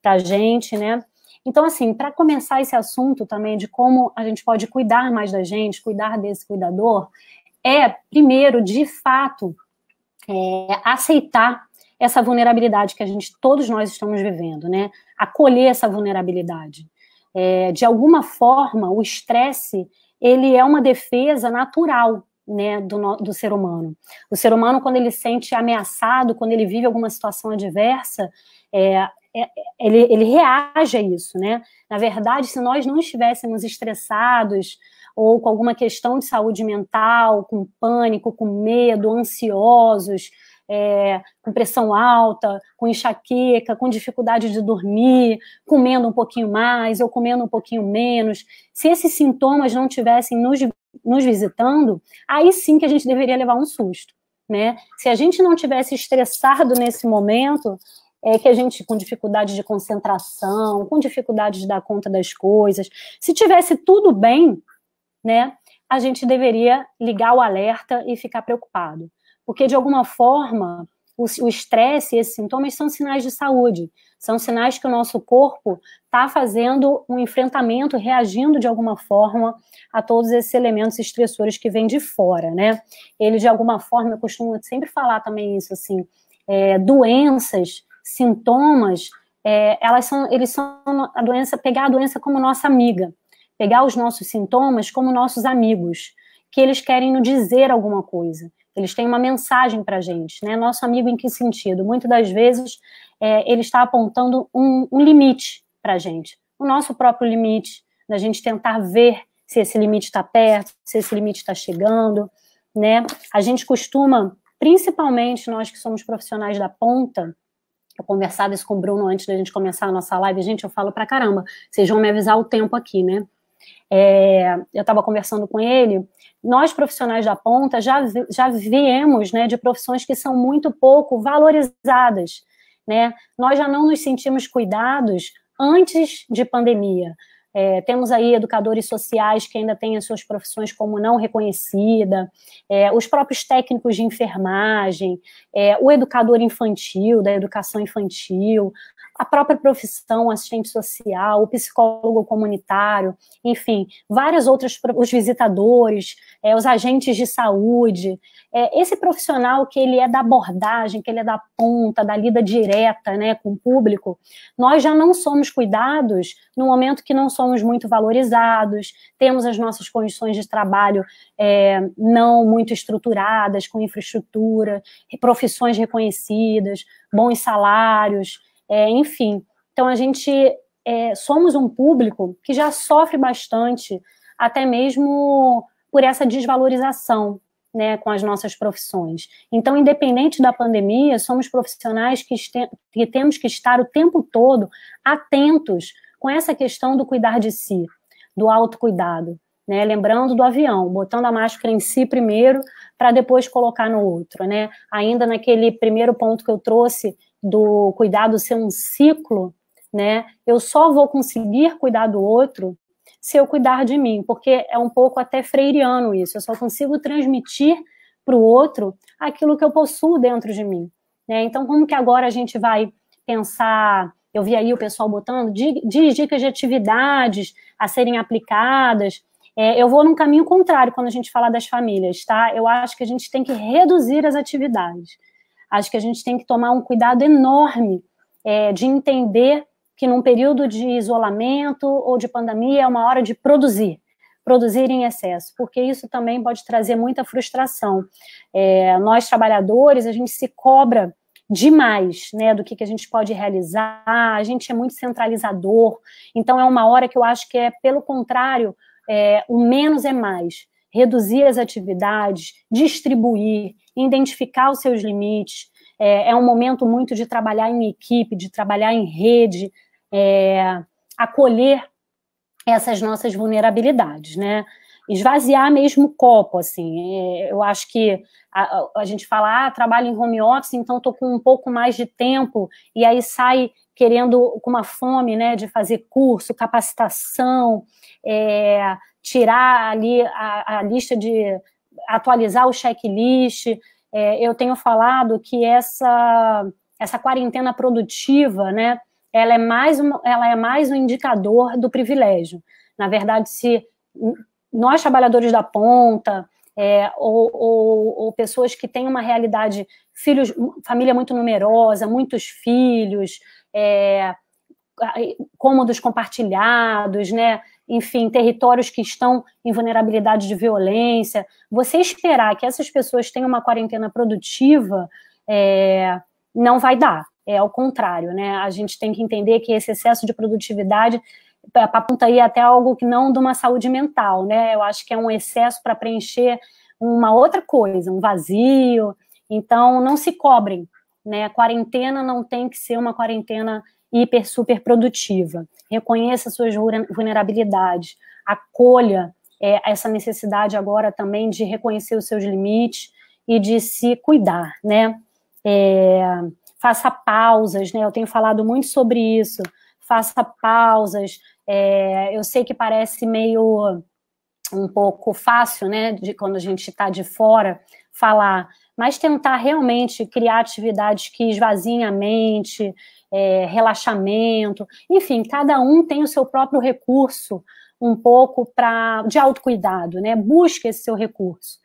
para a gente, né? Então, assim, para começar esse assunto também de como a gente pode cuidar mais da gente, cuidar desse cuidador, primeiro, de fato, aceitar essa vulnerabilidade que todos nós estamos vivendo, né? Acolher essa vulnerabilidade. De alguma forma, o estresse, ele é uma defesa natural, né, do ser humano. O ser humano, quando ele se sente ameaçado, quando ele vive alguma situação adversa, ele reage a isso, né? Na verdade, se nós não estivéssemos estressados ou com alguma questão de saúde mental, com pânico, com medo, ansiosos, com pressão alta, com enxaqueca, com dificuldade de dormir, comendo um pouquinho mais ou comendo um pouquinho menos, se esses sintomas não tivessem nos visitando, aí sim que a gente deveria levar um susto, né? Se a gente não tivesse estressado nesse momento, que a gente com dificuldade de concentração, com dificuldade de dar conta das coisas, se tivesse tudo bem, né, a gente deveria ligar o alerta e ficar preocupado. Porque, de alguma forma, o estresse e esses sintomas são sinais de saúde, são sinais que o nosso corpo está fazendo um enfrentamento, reagindo de alguma forma a todos esses elementos estressores que vêm de fora, né? Ele, de alguma forma, eu costumo sempre falar também isso, assim, doenças, sintomas, eles são a doença, pegar a doença como nossa amiga, pegar os nossos sintomas como nossos amigos, que eles querem nos dizer alguma coisa. Eles têm uma mensagem para a gente, né? Nosso amigo em que sentido? Muitas das vezes ele está apontando um limite para a gente, o nosso próprio limite, da gente tentar ver se esse limite está perto, se esse limite está chegando, né? A gente costuma, principalmente nós que somos profissionais da ponta, eu conversava isso com o Bruno antes da gente começar a nossa live, gente, eu falo pra caramba, vocês vão me avisar o tempo aqui, né? Eu estava conversando com ele, nós profissionais da ponta já viemos, né, de profissões que são muito pouco valorizadas, né? Nós já não nos sentimos cuidados antes de pandemia. Temos aí educadores sociais que ainda têm as suas profissões como não reconhecida, os próprios técnicos de enfermagem, o educador infantil, da educação infantil, a própria profissão, assistente social, o psicólogo comunitário, enfim, várias outras, os visitadores, os agentes de saúde, esse profissional que ele é da abordagem, que ele é da ponta, da lida direta, né, com o público, nós já não somos cuidados no momento que não somos muito valorizados, temos as nossas condições de trabalho não muito estruturadas, com infraestrutura, profissões reconhecidas, bons salários, enfim. Então, a gente somos um público que já sofre bastante, até mesmo por essa desvalorização, né, com as nossas profissões. Então, independente da pandemia, somos profissionais que temos que estar o tempo todo atentos com essa questão do cuidar de si, do autocuidado, né, lembrando do avião, botando a máscara em si primeiro, para depois colocar no outro, né, ainda naquele primeiro ponto que eu trouxe, do cuidado ser um ciclo, né, eu só vou conseguir cuidar do outro se eu cuidar de mim, porque é um pouco até freiriano isso, eu só consigo transmitir para o outro aquilo que eu possuo dentro de mim, né? Então, como que agora a gente vai pensar, eu vi aí o pessoal botando, dicas de atividades a serem aplicadas, eu vou num caminho contrário quando a gente fala das famílias, tá? Eu acho que a gente tem que reduzir as atividades, acho que a gente tem que tomar um cuidado enorme de entender que num período de isolamento ou de pandemia é uma hora de produzir em excesso, porque isso também pode trazer muita frustração. Nós, trabalhadores, a gente se cobra demais, né, do que a gente pode realizar, a gente é muito centralizador, então é uma hora que eu acho que pelo contrário, o menos é mais, reduzir as atividades, distribuir, identificar os seus limites, é um momento muito de trabalhar em equipe, de trabalhar em rede, acolher essas nossas vulnerabilidades, né? Esvaziar mesmo o copo, assim. Eu acho que a gente fala, trabalho em home office, então estou com um pouco mais de tempo, e aí sai querendo, com uma fome, né, de fazer curso, capacitação, tirar ali a lista de atualizar o checklist. Eu tenho falado que essa quarentena produtiva, né, ela é mais um indicador do privilégio. Na verdade, se nós, trabalhadores da ponta, ou pessoas que têm uma realidade, família muito numerosa, muitos filhos, cômodos compartilhados, né? Enfim, territórios que estão em vulnerabilidade de violência, você esperar que essas pessoas tenham uma quarentena produtiva, não vai dar. Ao contrário, né? A gente tem que entender que esse excesso de produtividade aponta aí até algo que não de uma saúde mental, né? Eu acho que é um excesso para preencher uma outra coisa, um vazio. Então, não se cobrem, né? A quarentena não tem que ser uma quarentena hiper, super produtiva. Reconheça suas vulnerabilidades, acolha essa necessidade agora também de reconhecer os seus limites e de se cuidar, né? Faça pausas, né? Eu tenho falado muito sobre isso. Faça pausas. Eu sei que parece meio um pouco fácil, né? Quando a gente está de fora falar, mas tentar realmente criar atividades que esvaziem a mente, relaxamento, enfim, cada um tem o seu próprio recurso um pouco de autocuidado, né? Busque esse seu recurso.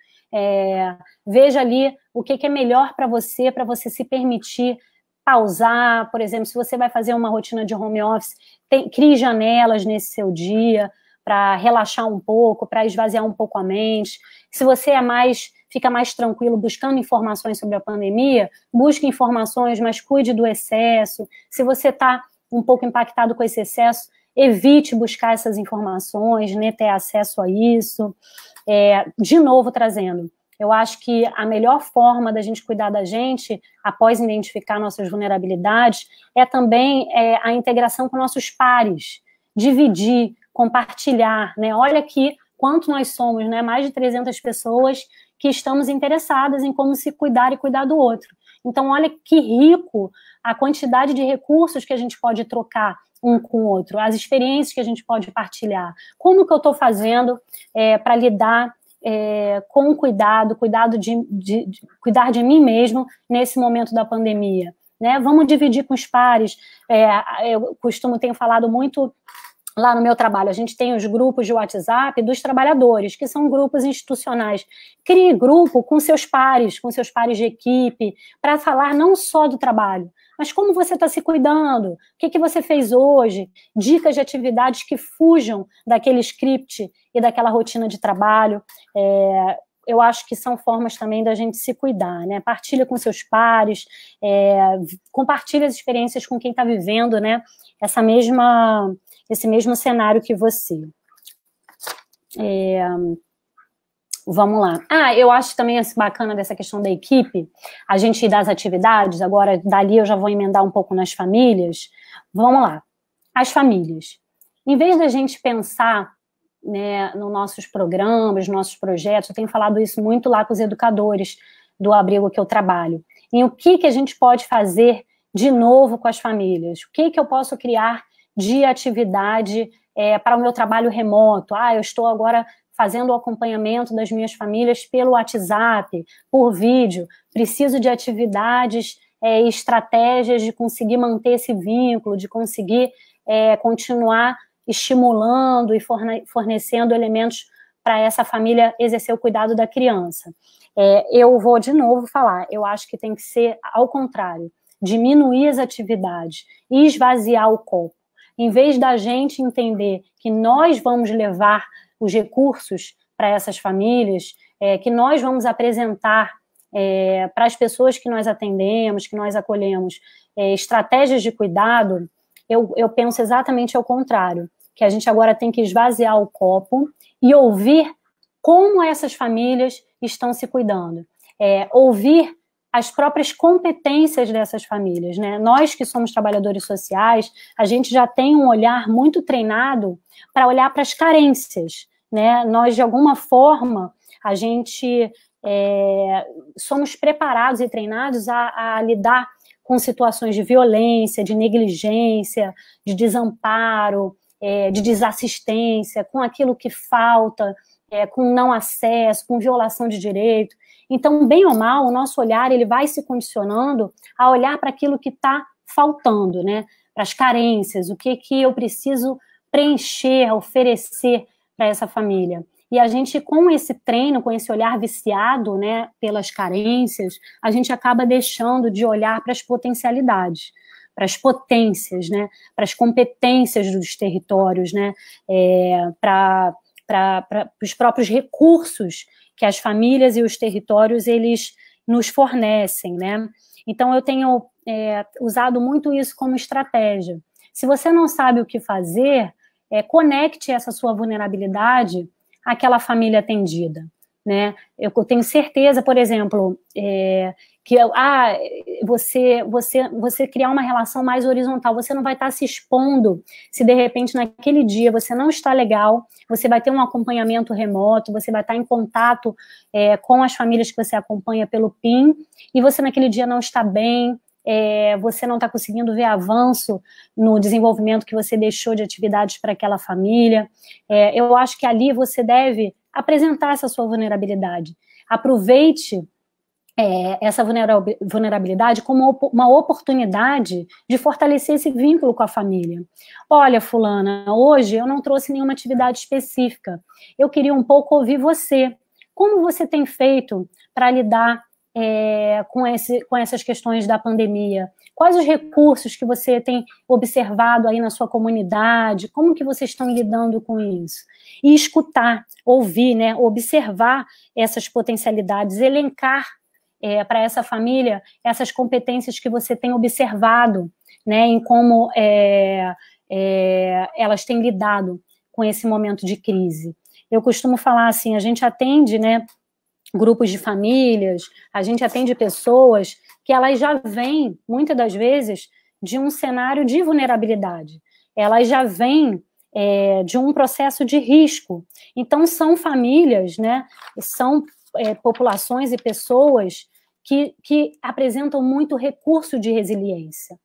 Veja ali o que é melhor para você se permitir pausar, por exemplo, se você vai fazer uma rotina de home office, crie janelas nesse seu dia para relaxar um pouco, para esvaziar um pouco a mente. Se você fica mais tranquilo buscando informações sobre a pandemia, busque informações, mas cuide do excesso. Se você está um pouco impactado com esse excesso, evite buscar essas informações, né, ter acesso a isso. De novo, trazendo, eu acho que a melhor forma da gente cuidar da gente, após identificar nossas vulnerabilidades, é também a integração com nossos pares, dividir, compartilhar, né? Olha aqui quanto nós somos, né? Mais de 300 pessoas que estamos interessadas em como se cuidar e cuidar do outro. Então, olha que rico a quantidade de recursos que a gente pode trocar um com o outro, as experiências que a gente pode partilhar. Como que eu estou fazendo para lidar com cuidado cuidar de mim mesmo nesse momento da pandemia, né? Vamos dividir com os pares. Eu tenho falado muito lá no meu trabalho, a gente tem os grupos de WhatsApp dos trabalhadores, que são grupos institucionais. Crie grupo com seus pares de equipe, para falar não só do trabalho, mas como você está se cuidando, o que você fez hoje, dicas de atividades que fujam daquele script e daquela rotina de trabalho. Eu acho que são formas também da gente se cuidar, né? Partilha com seus pares, compartilha as experiências com quem está vivendo, né? Esse mesmo cenário que você. Vamos lá. Eu acho também bacana dessa questão da equipe, a gente ir das atividades, agora dali eu já vou emendar um pouco nas famílias. Vamos lá. As famílias. Em vez da gente pensar, né, nos nossos programas, nos nossos projetos, eu tenho falado isso muito lá com os educadores do abrigo que eu trabalho, em o que a gente pode fazer de novo com as famílias, o que eu posso criar de atividade para o meu trabalho remoto. Eu estou agora fazendo o acompanhamento das minhas famílias pelo WhatsApp, por vídeo, preciso de atividades e estratégias de conseguir manter esse vínculo, de conseguir continuar estimulando e fornecendo elementos para essa família exercer o cuidado da criança. Eu vou de novo falar, eu acho que tem que ser ao contrário, diminuir as atividades e esvaziar o copo. Em vez da gente entender que nós vamos levar os recursos para essas famílias, que nós vamos apresentar para as pessoas que nós atendemos, que nós acolhemos, estratégias de cuidado, eu penso exatamente ao contrário, que a gente agora tem que esvaziar o copo e ouvir como essas famílias estão se cuidando. Ouvir as próprias competências dessas famílias, né? Nós que somos trabalhadores sociais, a gente já tem um olhar muito treinado para olhar para as carências, né? Nós, de alguma forma, a gente somos preparados e treinados a lidar com situações de violência, de negligência, de desamparo, de desassistência, com aquilo que falta, com não acesso, com violação de direito. Então, bem ou mal, o nosso olhar ele vai se condicionando a olhar para aquilo que está faltando, né? Para as carências, o que eu preciso preencher, oferecer para essa família. E a gente, com esse treino, com esse olhar viciado, né, pelas carências, a gente acaba deixando de olhar para as potencialidades, para as potências, né, para as competências dos territórios, né, para os próprios recursos que as famílias e os territórios, eles nos fornecem, né? Então, eu tenho usado muito isso como estratégia. Se você não sabe o que fazer, conecte essa sua vulnerabilidade àquela família atendida, né? Eu tenho certeza, por exemplo, que você criar uma relação mais horizontal, você não vai estar se expondo se de repente naquele dia você não está legal, você vai ter um acompanhamento remoto, você vai estar em contato com as famílias que você acompanha pelo PIN, e você naquele dia não está bem, você não está conseguindo ver avanço no desenvolvimento que você deixou de atividades para aquela família. Eu acho que ali você deve apresentar essa sua vulnerabilidade. Aproveite essa vulnerabilidade como uma oportunidade de fortalecer esse vínculo com a família. Olha, fulana, hoje eu não trouxe nenhuma atividade específica. Eu queria um pouco ouvir você. Como você tem feito para lidar com essas questões da pandemia? Quais os recursos que você tem observado aí na sua comunidade? Como que vocês estão lidando com isso? E escutar, ouvir, né, observar essas potencialidades, elencar para essa família essas competências que você tem observado, né, em como elas têm lidado com esse momento de crise. Eu costumo falar assim, a gente atende, né, grupos de famílias, a gente atende pessoas que elas já vêm, muitas das vezes, de um cenário de vulnerabilidade. Elas já vêm de um processo de risco. Então, são famílias, né, são populações e pessoas que apresentam muito recurso de resiliência,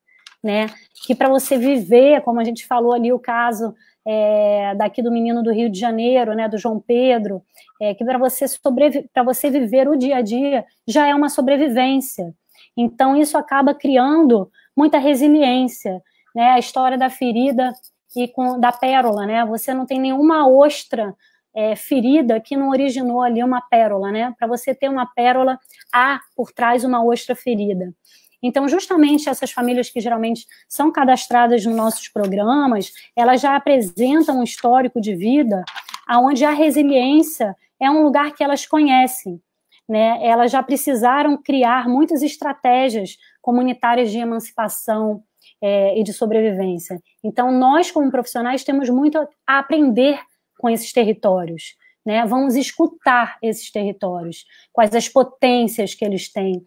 né? Que para você viver, como a gente falou ali, o caso daqui do menino do Rio de Janeiro, né, do João Pedro, que para você viver o dia a dia já é uma sobrevivência. Então, isso acaba criando muita resiliência, né? A história da ferida e da pérola, né? Você não tem nenhuma ostra ferida que não originou ali uma pérola, né? Para você ter uma pérola, há por trás uma ostra ferida. Então, justamente essas famílias que geralmente são cadastradas nos nossos programas, elas já apresentam um histórico de vida onde a resiliência é um lugar que elas conhecem, né? Elas já precisaram criar muitas estratégias comunitárias de emancipação e de sobrevivência. Então, nós, como profissionais, temos muito a aprender com esses territórios, né? Vamos escutar esses territórios, quais as potências que eles têm,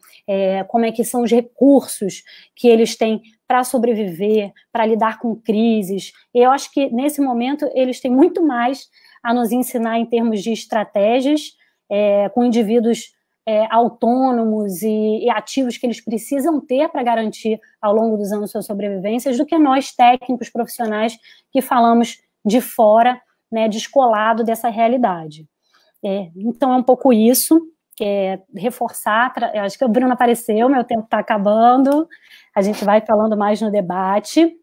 como é que são os recursos que eles têm para sobreviver, para lidar com crises. E eu acho que, nesse momento, eles têm muito mais a nos ensinar em termos de estratégias, com indivíduos autônomos e ativos que eles precisam ter para garantir, ao longo dos anos, suas sobrevivências, do que nós, técnicos, profissionais, que falamos de fora, né, descolado dessa realidade. Então, é um pouco isso, reforçar, acho que o Bruno apareceu, meu tempo está acabando, a gente vai falando mais no debate.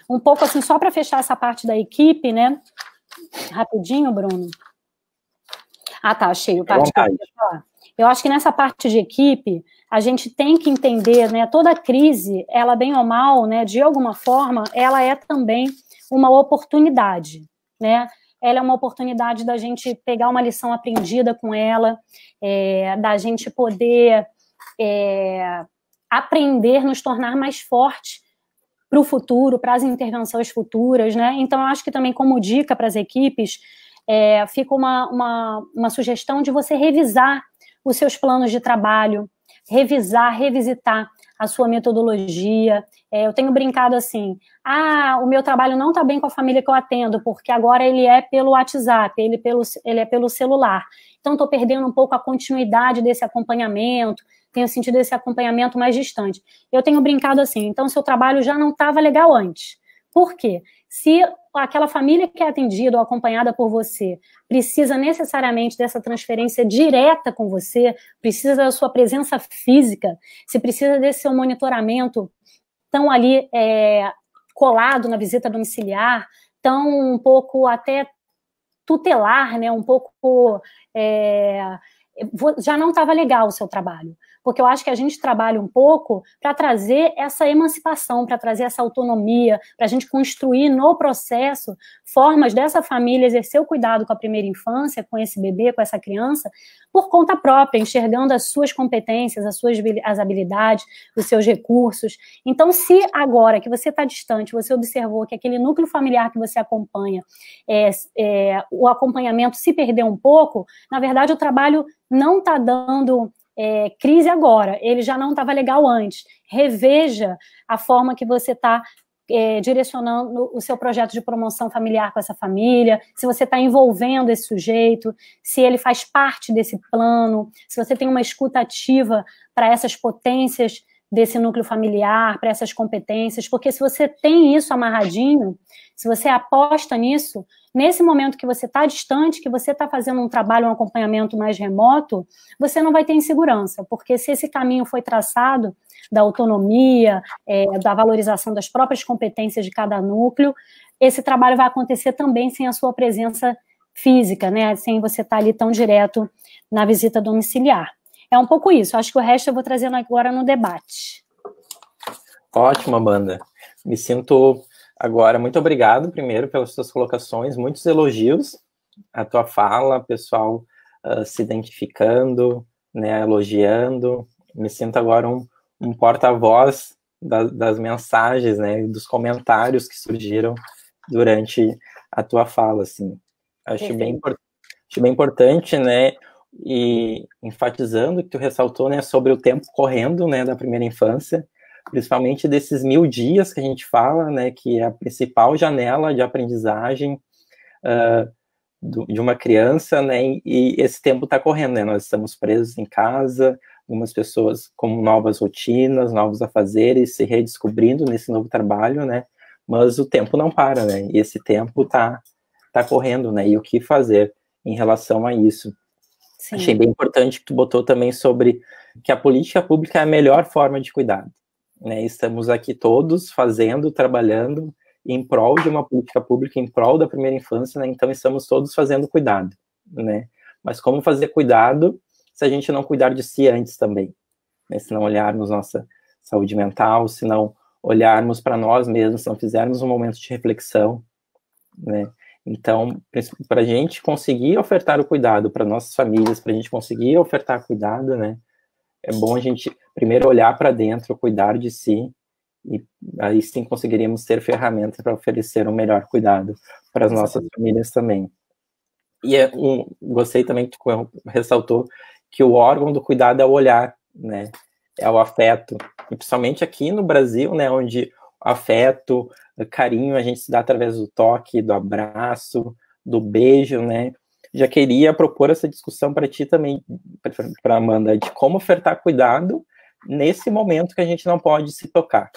Um pouco assim, só para fechar essa parte da equipe, né, rapidinho, Bruno. Ah, tá, achei o parte que eu queria falar. Eu acho que nessa parte de equipe, a gente tem que entender, né, toda crise, ela bem ou mal, né, de alguma forma, ela é também uma oportunidade, né? Ela é uma oportunidade da gente pegar uma lição aprendida com ela, da gente poder aprender, nos tornar mais forte para o futuro, para as intervenções futuras, né? Então, eu acho que também, como dica para as equipes, fica uma sugestão de você revisar os seus planos de trabalho, revisitar a sua metodologia. Eu tenho brincado assim, o meu trabalho não está bem com a família que eu atendo, porque agora ele é pelo WhatsApp, ele é pelo celular. Então, estou perdendo um pouco a continuidade desse acompanhamento, tenho sentido esse acompanhamento mais distante. Eu tenho brincado assim, então, seu trabalho já não estava legal antes. Por quê? Se aquela família que é atendida ou acompanhada por você precisa necessariamente dessa transferência direta com você, precisa da sua presença física, se precisa desse seu monitoramento tão ali colado na visita domiciliar, tão um pouco até tutelar, né, um pouco... já não estava legal o seu trabalho, porque eu acho que a gente trabalha um pouco para trazer essa emancipação, para trazer essa autonomia, para a gente construir no processo formas dessa família exercer o cuidado com a primeira infância, com esse bebê, com essa criança, por conta própria, enxergando as suas competências, as habilidades, os seus recursos. Então, se agora que você está distante, você observou que aquele núcleo familiar que você acompanha, o acompanhamento se perdeu um pouco, na verdade, o trabalho não está dando crise agora, ele já não estava legal antes. Reveja a forma que você está direcionando o seu projeto de promoção familiar com essa família, se você está envolvendo esse sujeito, se ele faz parte desse plano, se você tem uma escuta ativa para essas potências desse núcleo familiar, para essas competências, porque se você tem isso amarradinho, se você aposta nisso, nesse momento que você está distante, que você está fazendo um trabalho, um acompanhamento mais remoto, você não vai ter insegurança, porque se esse caminho foi traçado da autonomia, da valorização das próprias competências de cada núcleo, esse trabalho vai acontecer também sem a sua presença física, né? Sem você estar ali tão direto na visita domiciliar. É um pouco isso. Acho que o resto eu vou trazendo agora no debate. Ótimo, Amanda. Me sinto agora muito obrigado, primeiro, pelas suas colocações, muitos elogios à tua fala, pessoal se identificando, né, elogiando. Me sinto agora um porta-voz das mensagens, né, dos comentários que surgiram durante a tua fala, assim. Acho bem importante, né, e enfatizando que tu ressaltou, né, sobre o tempo correndo, né, da primeira infância, principalmente desses 1000 dias que a gente fala, né, que é a principal janela de aprendizagem de uma criança, né, e esse tempo está correndo, né, nós estamos presos em casa, algumas pessoas com novas rotinas, novos afazeres, se redescobrindo nesse novo trabalho, né, mas o tempo não para, né, e esse tempo tá correndo, né, e o que fazer em relação a isso. Sim. Achei bem importante que tu botou também sobre que a política pública é a melhor forma de cuidado, né, estamos aqui todos fazendo, trabalhando em prol de uma política pública, em prol da primeira infância, né, então estamos todos fazendo cuidado, né, mas como fazer cuidado se a gente não cuidar de si antes também, né, se não olharmos nossa saúde mental, se não olharmos para nós mesmos, se não fizermos um momento de reflexão, né, então, para a gente conseguir ofertar o cuidado para nossas famílias, para a gente conseguir ofertar cuidado, né, é bom a gente primeiro olhar para dentro, cuidar de si, e aí sim conseguiríamos ter ferramentas para oferecer um melhor cuidado para as nossas famílias também. E gostei também que tu ressaltou que o órgão do cuidado é o olhar, né, é o afeto, e principalmente aqui no Brasil, né, onde afeto, carinho, a gente se dá através do toque, do abraço, do beijo, né? Já queria propor essa discussão para ti também, para Amanda, de como ofertar cuidado nesse momento que a gente não pode se tocar.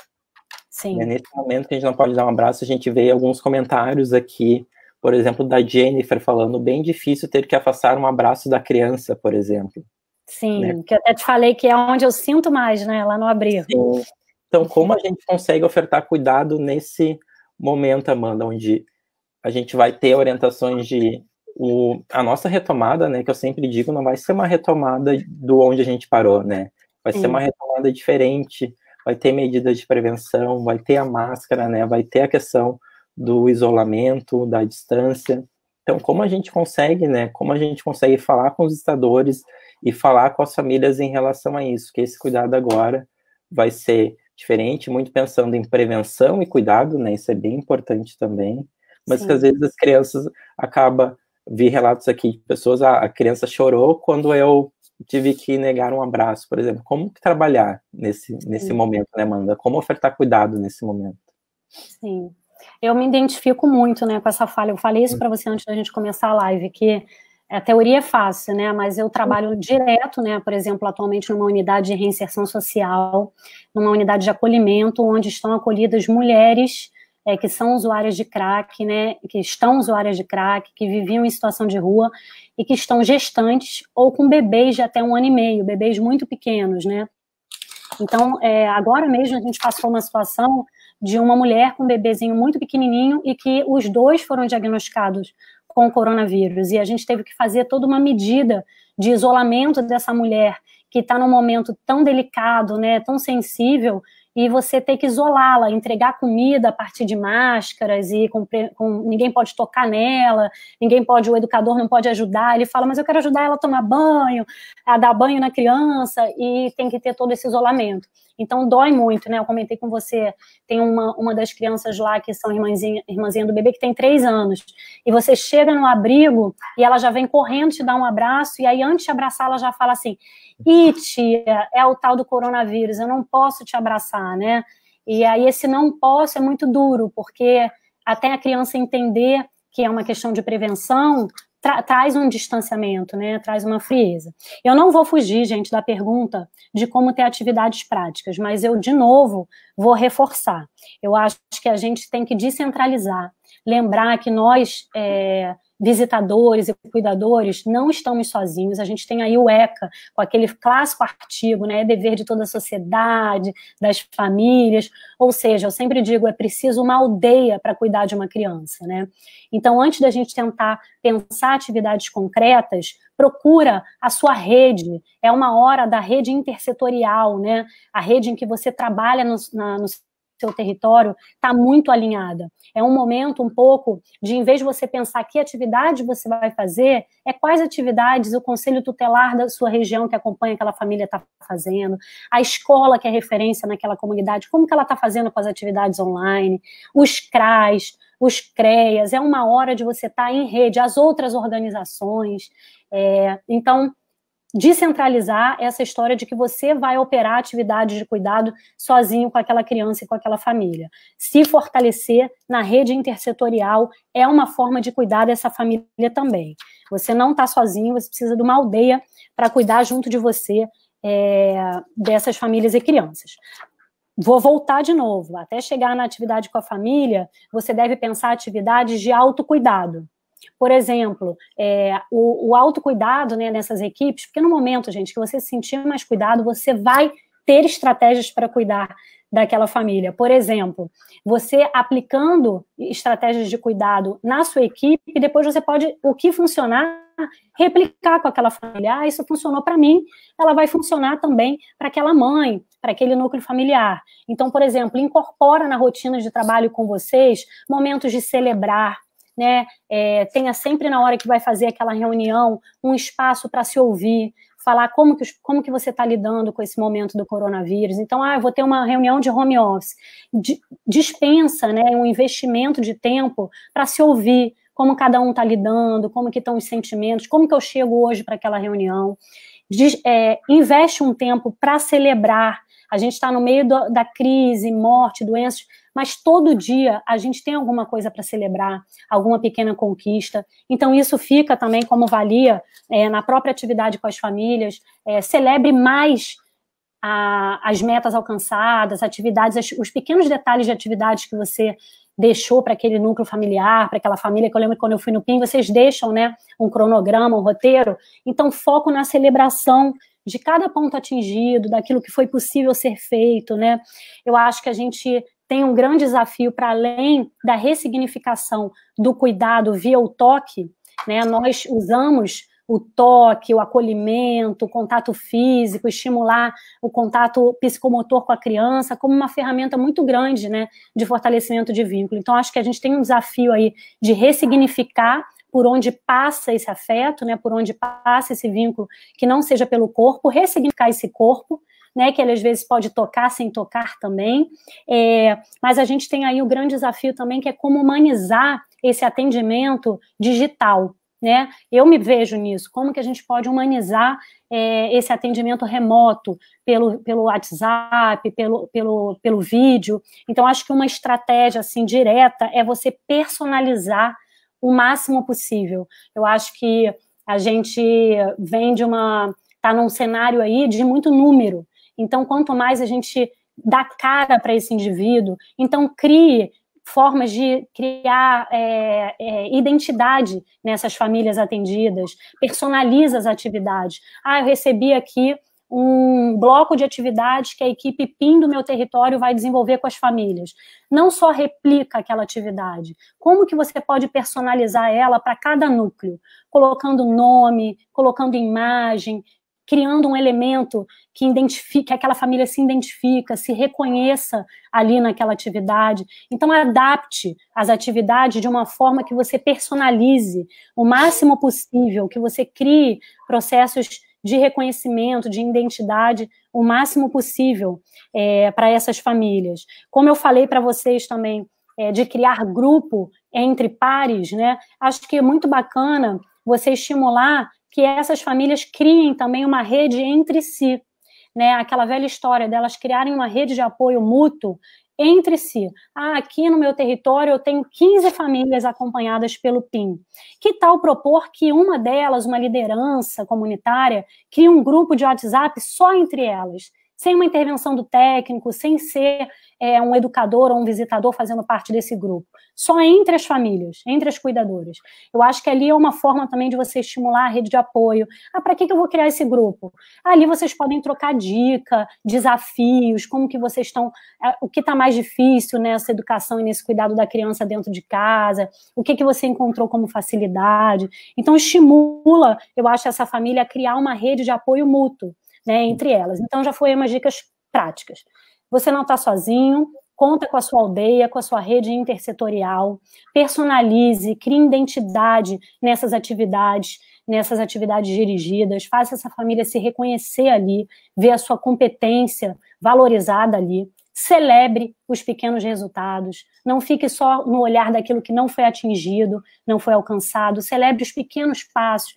Sim. Né? Nesse momento que a gente não pode dar um abraço, a gente vê alguns comentários aqui, por exemplo, da Jennifer falando, bem difícil ter que afastar um abraço da criança, por exemplo. Sim, né? Que eu até te falei que é onde eu sinto mais, né? Lá no abrigo. Sim. Então, como a gente consegue ofertar cuidado nesse momento, Amanda, onde a gente vai ter orientações de a nossa retomada, né, que eu sempre digo, não vai ser uma retomada do onde a gente parou, né, vai ser uma retomada diferente, vai ter medidas de prevenção, vai ter a máscara, né, vai ter a questão do isolamento, da distância. Então, como a gente consegue, né, como a gente consegue falar com os visitadores e falar com as famílias em relação a isso, que esse cuidado agora vai ser diferente, muito pensando em prevenção e cuidado, né, isso é bem importante também, mas Sim. que às vezes as crianças acabam, vi relatos aqui de pessoas, a criança chorou quando eu tive que negar um abraço, por exemplo, como trabalhar nesse momento, né, Amanda, como ofertar cuidado nesse momento? Sim, eu me identifico muito, né, com essa fala, eu falei isso para você antes da gente começar a live, que a teoria é fácil, né, mas eu trabalho direto, né, por exemplo, atualmente numa unidade de reinserção social, numa unidade de acolhimento, onde estão acolhidas mulheres que são usuárias de crack, né, que estão usuárias de crack, que viviam em situação de rua e que estão gestantes ou com bebês de até 1 ano e meio, bebês muito pequenos, né. Então, agora mesmo a gente passou uma situação de uma mulher com um bebezinho muito pequenininho e que os dois foram diagnosticados com o coronavírus, e a gente teve que fazer toda uma medida de isolamento dessa mulher que está num momento tão delicado, né, tão sensível, e você ter que isolá-la, entregar comida a partir de máscaras, e ninguém pode tocar nela, o educador não pode ajudar, ele fala, mas eu quero ajudar ela a tomar banho, a dar banho na criança, e tem que ter todo esse isolamento. Então dói muito, né, eu comentei com você, tem uma das crianças lá que são irmãzinha do bebê, que tem 3 anos, e você chega no abrigo, e ela já vem correndo te dar um abraço, e aí antes de abraçar, ela já fala assim, ih, tia, é o tal do coronavírus, eu não posso te abraçar, né, e aí esse não posso é muito duro, porque até a criança entender que é uma questão de prevenção, traz um distanciamento, né, traz uma frieza. Eu não vou fugir, gente, da pergunta de como ter atividades práticas, mas eu, de novo, vou reforçar. Eu acho que a gente tem que descentralizar. lembrar que nós, visitadores e cuidadores, não estamos sozinhos. A gente tem aí o ECA, com aquele clássico artigo, né, é dever de toda a sociedade, das famílias, ou seja, eu sempre digo, é preciso uma aldeia para cuidar de uma criança, né? Então, antes da gente tentar pensar atividades concretas, procura a sua rede, é uma hora da rede intersetorial, né? A rede em que você trabalha no seu território está muito alinhada. É um momento um pouco de, em vez de você pensar que atividade você vai fazer, quais atividades o conselho tutelar da sua região que acompanha aquela família está fazendo, a escola que é referência naquela comunidade, como que ela está fazendo com as atividades online, os CRAs, os CREAs, é uma hora de você estar em rede, as outras organizações. Então, descentralizar essa história de que você vai operar atividades de cuidado sozinho com aquela criança e com aquela família. Se fortalecer na rede intersetorial é uma forma de cuidar dessa família também. Você não está sozinho, você precisa de uma aldeia para cuidar junto de você dessas famílias e crianças. Vou voltar de novo. Até chegar na atividade com a família, você deve pensar atividades de autocuidado. Por exemplo, o autocuidado, né, nessas equipes, porque no momento, gente, que você se sentir mais cuidado, você vai ter estratégias para cuidar daquela família. Por exemplo, você aplicando estratégias de cuidado na sua equipe, depois você pode, o que funcionar, replicar com aquela família. Isso funcionou para mim, ela vai funcionar também para aquela mãe, para aquele núcleo familiar. Então, por exemplo, incorpora na rotina de trabalho com vocês momentos de celebrar, né? Tenha sempre na hora que vai fazer aquela reunião um espaço para se ouvir, falar como que você está lidando com esse momento do coronavírus. Então, eu vou ter uma reunião de home office. Dispensa, né, um investimento de tempo para se ouvir como cada um está lidando, como que estão os sentimentos, como que eu chego hoje para aquela reunião. Investe um tempo para celebrar. A gente está no meio da crise, morte, doenças, mas todo dia a gente tem alguma coisa para celebrar, alguma pequena conquista. Então, isso fica também como valia na própria atividade com as famílias. Celebre mais as metas alcançadas, atividades, os pequenos detalhes de atividades que você deixou para aquele núcleo familiar, para aquela família, que eu lembro que quando eu fui no PIN, vocês deixam, né, um cronograma, um roteiro. Então, foco na celebração de cada ponto atingido, daquilo que foi possível ser feito, né? Eu acho que a gente tem um grande desafio para além da ressignificação do cuidado via o toque, né? Nós usamos o toque, o acolhimento, o contato físico, estimular o contato psicomotor com a criança como uma ferramenta muito grande, né, de fortalecimento de vínculo. Então, acho que a gente tem um desafio aí de ressignificar por onde passa esse afeto, né, por onde passa esse vínculo, que não seja pelo corpo, ressignificar esse corpo, né, que ele às vezes pode tocar sem tocar também, mas a gente tem aí o grande desafio também, que é como humanizar esse atendimento digital, né? Eu me vejo nisso, como que a gente pode humanizar esse atendimento remoto pelo WhatsApp, pelo vídeo. Então, acho que uma estratégia assim, direta é você personalizar o máximo possível. Eu acho que a gente vem está num cenário aí de muito número. Então, quanto mais a gente dá cara para esse indivíduo, então crie formas de criar identidade nessas famílias atendidas, personaliza as atividades. Eu recebi aqui um bloco de atividades que a equipe PIN do meu território vai desenvolver com as famílias. Não só replica aquela atividade, como que você pode personalizar ela para cada núcleo, colocando nome, colocando imagem, criando um elemento que identifique, que aquela família se identifica, se reconheça ali naquela atividade. Então, adapte as atividades de uma forma que você personalize o máximo possível, que você crie processos de reconhecimento, de identidade, o máximo possível para essas famílias. Como eu falei para vocês também, de criar grupo entre pares, né? Acho que é muito bacana você estimular que essas famílias criem também uma rede entre si, né? Aquela velha história delas criarem uma rede de apoio mútuo entre si. Aqui no meu território eu tenho 15 famílias acompanhadas pelo PIN. Que tal propor que uma delas, uma liderança comunitária, crie um grupo de WhatsApp só entre elas? sem uma intervenção do técnico, sem ser um educador ou um visitador fazendo parte desse grupo. Só entre as famílias, entre as cuidadoras. Eu acho que ali é uma forma também de você estimular a rede de apoio. Para que eu vou criar esse grupo? Ali vocês podem trocar dica, desafios, como que vocês estão, o que está mais difícil nessa educação e nesse cuidado da criança dentro de casa, o que você encontrou como facilidade. Então, estimula, eu acho, essa família a criar uma rede de apoio mútuo, né, entre elas. Então, já foi umas dicas práticas. Você não está sozinho, conta com a sua aldeia, com a sua rede intersetorial, personalize, crie identidade nessas atividades dirigidas, faça essa família se reconhecer ali, ver a sua competência valorizada ali, celebre os pequenos resultados, não fique só no olhar daquilo que não foi atingido, não foi alcançado, celebre os pequenos passos.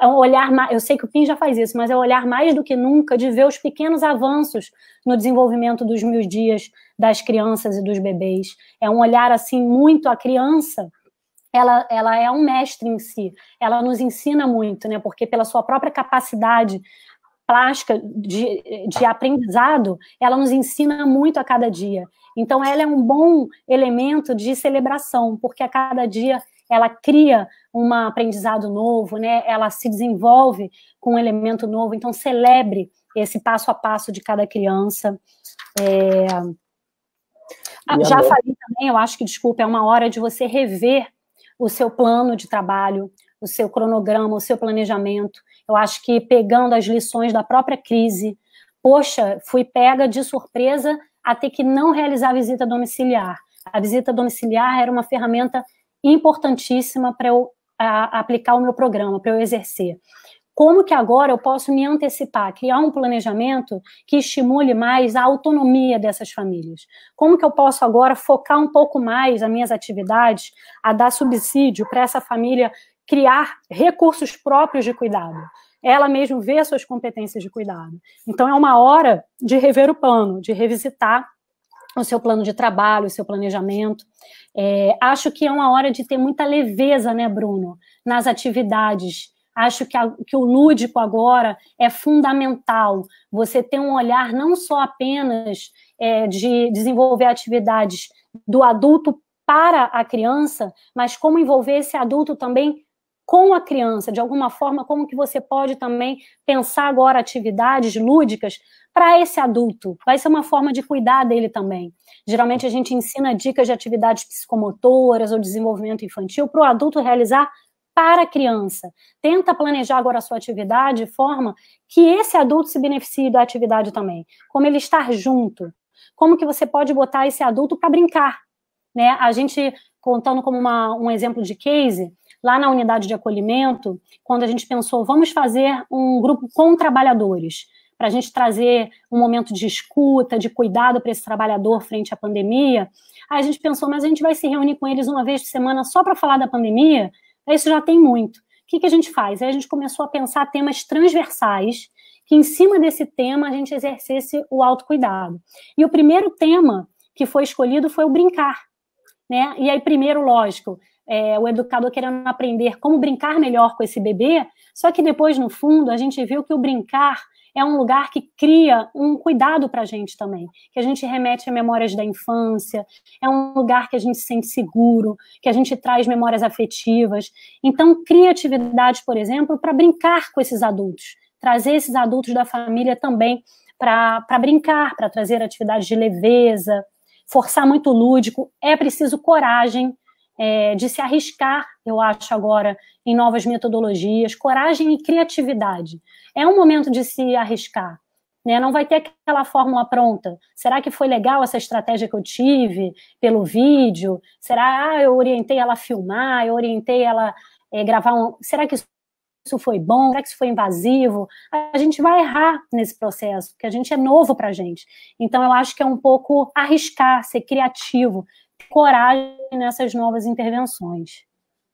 É um olhar, eu sei que o PIN já faz isso, mas é um olhar mais do que nunca de ver os pequenos avanços no desenvolvimento dos 1000 dias das crianças e dos bebês. É um olhar, assim, muito a criança, ela é um mestre em si, ela nos ensina muito, né, porque pela sua própria capacidade plástica de aprendizado, ela nos ensina muito a cada dia. Então, ela é um bom elemento de celebração, porque a cada dia ela cria um aprendizado novo, né? Ela se desenvolve com um elemento novo, então celebre esse passo a passo de cada criança. Já falei também, eu acho que, desculpa, é uma hora de você rever o seu plano de trabalho, o seu cronograma, o seu planejamento. Eu acho que pegando as lições da própria crise, poxa, fui pega de surpresa a ter que não realizar a visita domiciliar. A visita domiciliar era uma ferramenta importantíssima para eu aplicar o meu programa, para eu exercer. Como que agora eu posso me antecipar, criar um planejamento que estimule mais a autonomia dessas famílias? Como que eu posso agora focar um pouco mais as minhas atividades, a dar subsídio para essa família criar recursos próprios de cuidado? Ela mesmo vê as suas competências de cuidado. Então, é uma hora de rever o plano, de revisitar o seu plano de trabalho, o seu planejamento. Acho que é uma hora de ter muita leveza, né, Bruno, nas atividades. Acho que o lúdico agora é fundamental. Você ter um olhar não só apenas de desenvolver atividades do adulto para a criança, mas como envolver esse adulto também com a criança, de alguma forma, como que você pode também pensar agora atividades lúdicas para esse adulto. Vai ser uma forma de cuidar dele também. Geralmente a gente ensina dicas de atividades psicomotoras ou desenvolvimento infantil para o adulto realizar para a criança. Tenta planejar agora a sua atividade de forma que esse adulto se beneficie da atividade também. Como ele estar junto. Como que você pode botar esse adulto para brincar, né? A gente, contando como um exemplo de case, lá na unidade de acolhimento, quando a gente pensou, vamos fazer um grupo com trabalhadores, para a gente trazer um momento de escuta, de cuidado para esse trabalhador frente à pandemia, aí a gente pensou, mas a gente vai se reunir com eles uma vez por semana só para falar da pandemia? Isso já tem muito. O que a gente faz? Aí a gente começou a pensar temas transversais, que em cima desse tema a gente exercesse o autocuidado. E o primeiro tema que foi escolhido foi o brincar, né? E aí, primeiro, lógico, o educador querendo aprender como brincar melhor com esse bebê, só que depois, no fundo, a gente viu que o brincar é um lugar que cria um cuidado para a gente também, que a gente remete a memórias da infância, é um lugar que a gente se sente seguro, que a gente traz memórias afetivas. Então, cria atividades, por exemplo, para brincar com esses adultos, trazer esses adultos da família também para brincar, para trazer atividades de leveza, forçar muito lúdico. É preciso coragem de se arriscar, eu acho agora, em novas metodologias, coragem e criatividade. É um momento de se arriscar, né? Não vai ter aquela fórmula pronta. Será que foi legal essa estratégia que eu tive pelo vídeo? Será eu orientei ela a filmar, eu orientei ela a gravar será que isso foi bom? Será que isso foi invasivo? A gente vai errar nesse processo, porque a gente é novo para a gente. Então, eu acho que é um pouco arriscar, ser criativo, coragem nessas novas intervenções.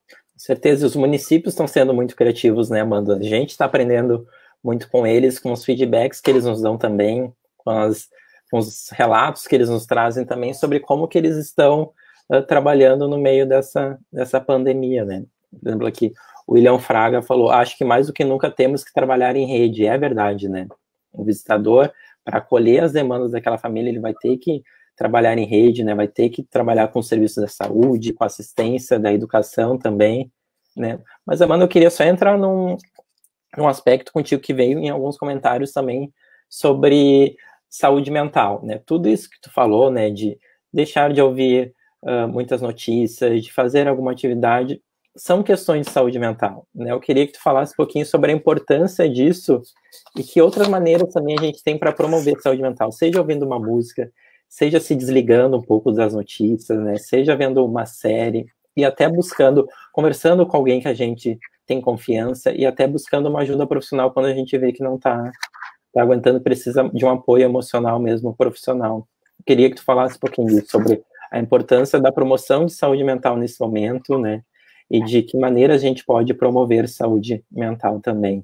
Com certeza, os municípios estão sendo muito criativos, né, Amanda? A gente está aprendendo muito com eles, com os feedbacks que eles nos dão também, com os relatos que eles nos trazem também sobre como que eles estão trabalhando no meio dessa pandemia, né? Por exemplo, aqui, o William Fraga falou, acho que mais do que nunca temos que trabalhar em rede. É verdade, né? O visitador, para acolher as demandas daquela família, ele vai ter que trabalhar em rede, né, vai ter que trabalhar com os serviços da saúde, com assistência da educação também, né. Mas, Amanda, eu queria só entrar num aspecto contigo que veio em alguns comentários também sobre saúde mental, né, tudo isso que tu falou, né, de deixar de ouvir muitas notícias, de fazer alguma atividade, são questões de saúde mental, né? Eu queria que tu falasse um pouquinho sobre a importância disso e que outras maneiras também a gente tem para promover saúde mental, seja ouvindo uma música, seja se desligando um pouco das notícias, né? Seja vendo uma série e até conversando com alguém que a gente tem confiança e até buscando uma ajuda profissional quando a gente vê que não está aguentando, precisa de um apoio emocional mesmo, profissional. Eu queria que tu falasse um pouquinho disso, sobre a importância da promoção de saúde mental nesse momento, né? E de que maneira a gente pode promover saúde mental também.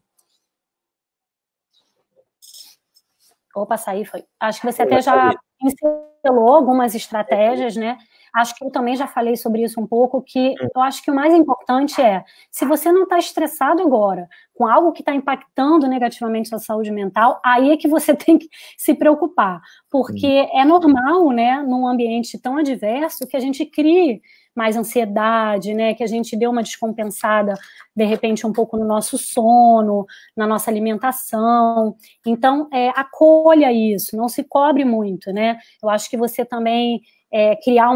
Opa, saí, foi. Acho que você até já pincelou algumas estratégias, né? Acho que eu também já falei sobre isso um pouco, que eu acho que o mais importante é, se você não está estressado agora com algo que está impactando negativamente sua saúde mental, aí é que você tem que se preocupar, porque é normal, né, num ambiente tão adverso, que a gente crie mais ansiedade, né, que a gente dê uma descompensada, de repente, um pouco no nosso sono, na nossa alimentação. Então, acolha isso, não se cobre muito, né? Eu acho que você também criar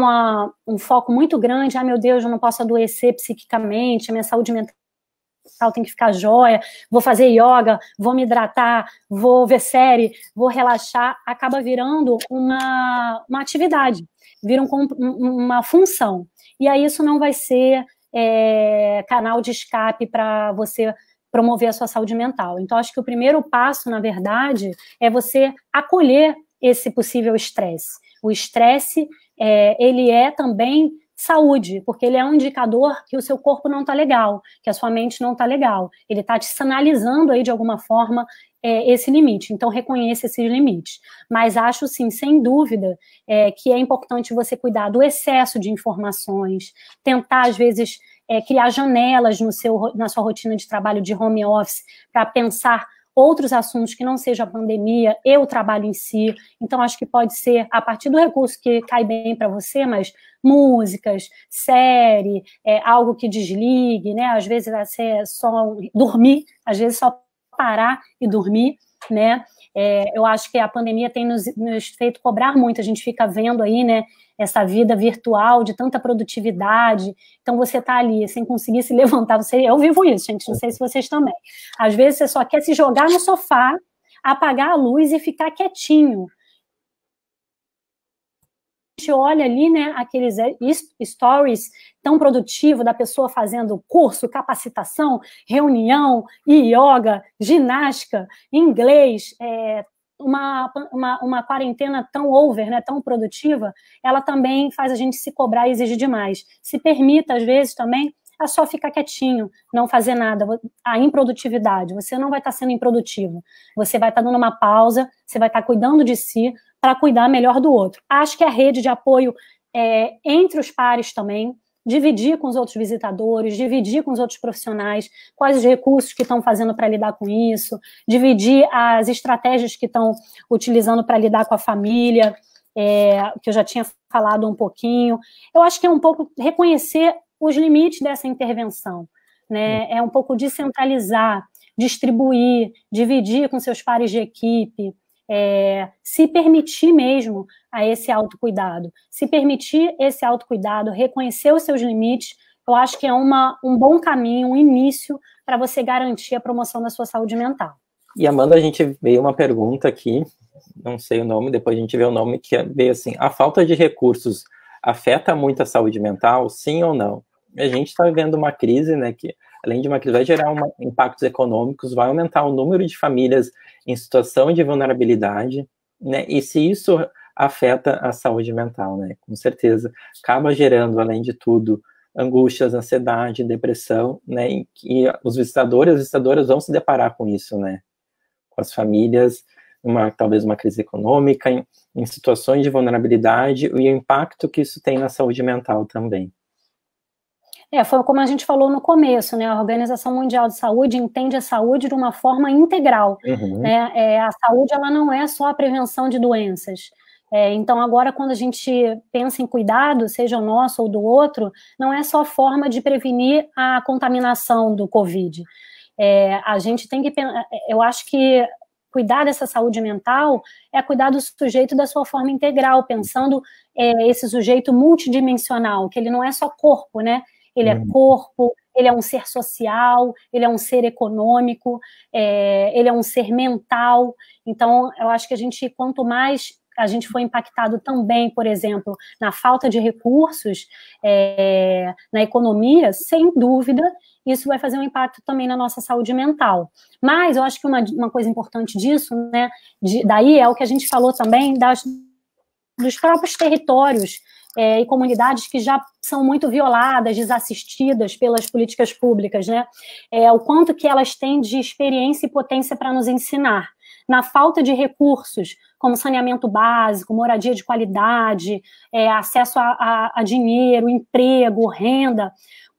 um foco muito grande, meu Deus, eu não posso adoecer psiquicamente, a minha saúde mental tem que ficar jóia, vou fazer yoga, vou me hidratar, vou ver série, vou relaxar, acaba virando uma atividade, vira uma função. E aí isso não vai ser canal de escape para você promover a sua saúde mental. Então, acho que o primeiro passo, na verdade, é você acolher esse possível estresse. O estresse, ele é também saúde, porque ele é um indicador que o seu corpo não está legal, que a sua mente não está legal. Ele está te sinalizando aí, de alguma forma, esse limite. Então, reconheça esses limites. Mas acho, sim, sem dúvida, que é importante você cuidar do excesso de informações, tentar, às vezes, criar janelas na sua rotina de trabalho de home office para pensar outros assuntos que não seja a pandemia e o trabalho em si. Então, acho que pode ser, a partir do recurso que cai bem para você, mas músicas, série, algo que desligue, né? Às vezes vai ser só dormir, às vezes só parar e dormir, né? Eu acho que a pandemia tem nos feito cobrar muito, a gente fica vendo aí, né, essa vida virtual de tanta produtividade, então você está ali sem conseguir se levantar, eu vivo isso, gente, não sei se vocês também, às vezes você só quer se jogar no sofá, apagar a luz e ficar quietinho. A gente olha ali, né, aqueles stories tão produtivos da pessoa fazendo curso, capacitação, reunião, yoga, ginástica, inglês, uma quarentena tão over, né, tão produtiva, ela também faz a gente se cobrar e exigir demais. Se permita, às vezes, também, a só ficar quietinho, não fazer nada. A improdutividade, você não vai estar sendo improdutivo. Você vai estar dando uma pausa, você vai estar cuidando de si para cuidar melhor do outro. Acho que a rede de apoio entre os pares também, dividir com os outros visitadores, dividir com os outros profissionais, quais os recursos que estão fazendo para lidar com isso, dividir as estratégias que estão utilizando para lidar com a família, que eu já tinha falado um pouquinho. Eu acho que é um pouco reconhecer os limites dessa intervenção, né? É um pouco descentralizar, distribuir, dividir com seus pares de equipe, se permitir mesmo a esse autocuidado. Se permitir esse autocuidado, reconhecer os seus limites, eu acho que é um bom caminho, um início para você garantir a promoção da sua saúde mental. E, Amanda, a gente veio uma pergunta aqui, não sei o nome, depois a gente vê o nome, que veio assim: a falta de recursos afeta muito a saúde mental, sim ou não? A gente está vivendo uma crise, né, que além de uma crise vai gerar impactos econômicos, vai aumentar o número de famílias em situação de vulnerabilidade, né, e se isso afeta a saúde mental, né, com certeza, acaba gerando, além de tudo, angústias, ansiedade, depressão, né, e os visitadores, as visitadoras vão se deparar com isso, né, com as famílias, talvez uma crise econômica, em situações de vulnerabilidade, e o impacto que isso tem na saúde mental também. Foi como a gente falou no começo, né? A Organização Mundial de Saúde entende a saúde de uma forma integral, né? A saúde, ela não é só a prevenção de doenças. Então, agora, quando a gente pensa em cuidado, seja o nosso ou do outro, não é só forma de prevenir a contaminação do Covid. A gente tem que... Eu acho que cuidar dessa saúde mental é cuidar do sujeito da sua forma integral, pensando esse sujeito multidimensional, que ele não é só corpo, né? Ele é corpo, ele é um ser social, ele é um ser econômico, ele é um ser mental. Então, eu acho que quanto mais a gente foi impactado também, por exemplo, na falta de recursos na economia, sem dúvida, isso vai fazer um impacto também na nossa saúde mental. Mas eu acho que uma coisa importante disso, né, daí é o que a gente falou também dos próprios territórios e comunidades que já são muito violadas, desassistidas pelas políticas públicas, né? O quanto que elas têm de experiência e potência para nos ensinar. Na falta de recursos, como saneamento básico, moradia de qualidade, acesso a dinheiro, emprego, renda,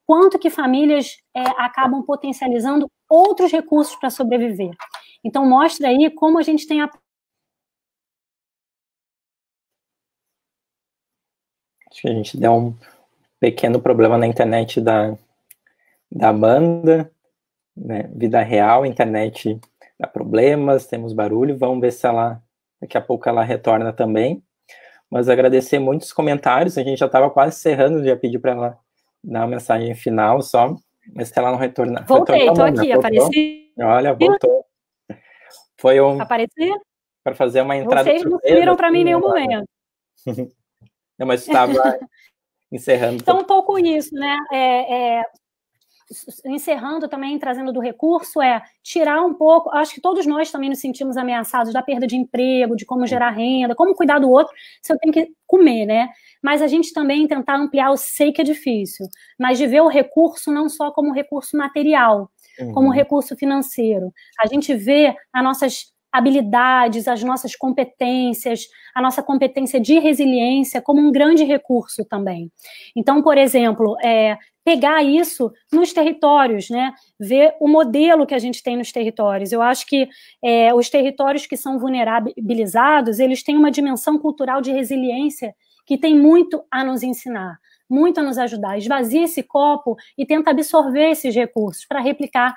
quanto que famílias acabam potencializando outros recursos para sobreviver. Então, mostra aí como a gente tem Acho que a gente deu um pequeno problema na internet da Amanda, né? Vida real, internet dá problemas, temos barulho, vamos ver se daqui a pouco ela retorna também. Mas agradecer muitos comentários, a gente já estava quase encerrando, já pedi para ela dar uma mensagem final só, mas se ela não retornar... Voltei, estou aqui, apareci. Olha, voltou. Foi Apareci? Para fazer uma entrada... Vocês não viram para mim em nenhum momento. Não, mas estava encerrando. Então, um pouco isso, né? Encerrando também, trazendo do recurso, tirar um pouco... Acho que todos nós também nos sentimos ameaçados da perda de emprego, de como gerar renda, como cuidar do outro, se eu tenho que comer, né? Mas a gente também tentar ampliar, eu sei que é difícil, mas de ver o recurso não só como recurso material, como recurso financeiro. A gente vê as nossas habilidades, as nossas competências, a nossa competência de resiliência como um grande recurso também. Então, por exemplo, pegar isso nos territórios, né? Ver o modelo que a gente tem nos territórios. Eu acho que os territórios que são vulnerabilizados, eles têm uma dimensão cultural de resiliência que tem muito a nos ensinar, muito a nos ajudar. Esvazia esse copo e tenta absorver esses recursos para replicar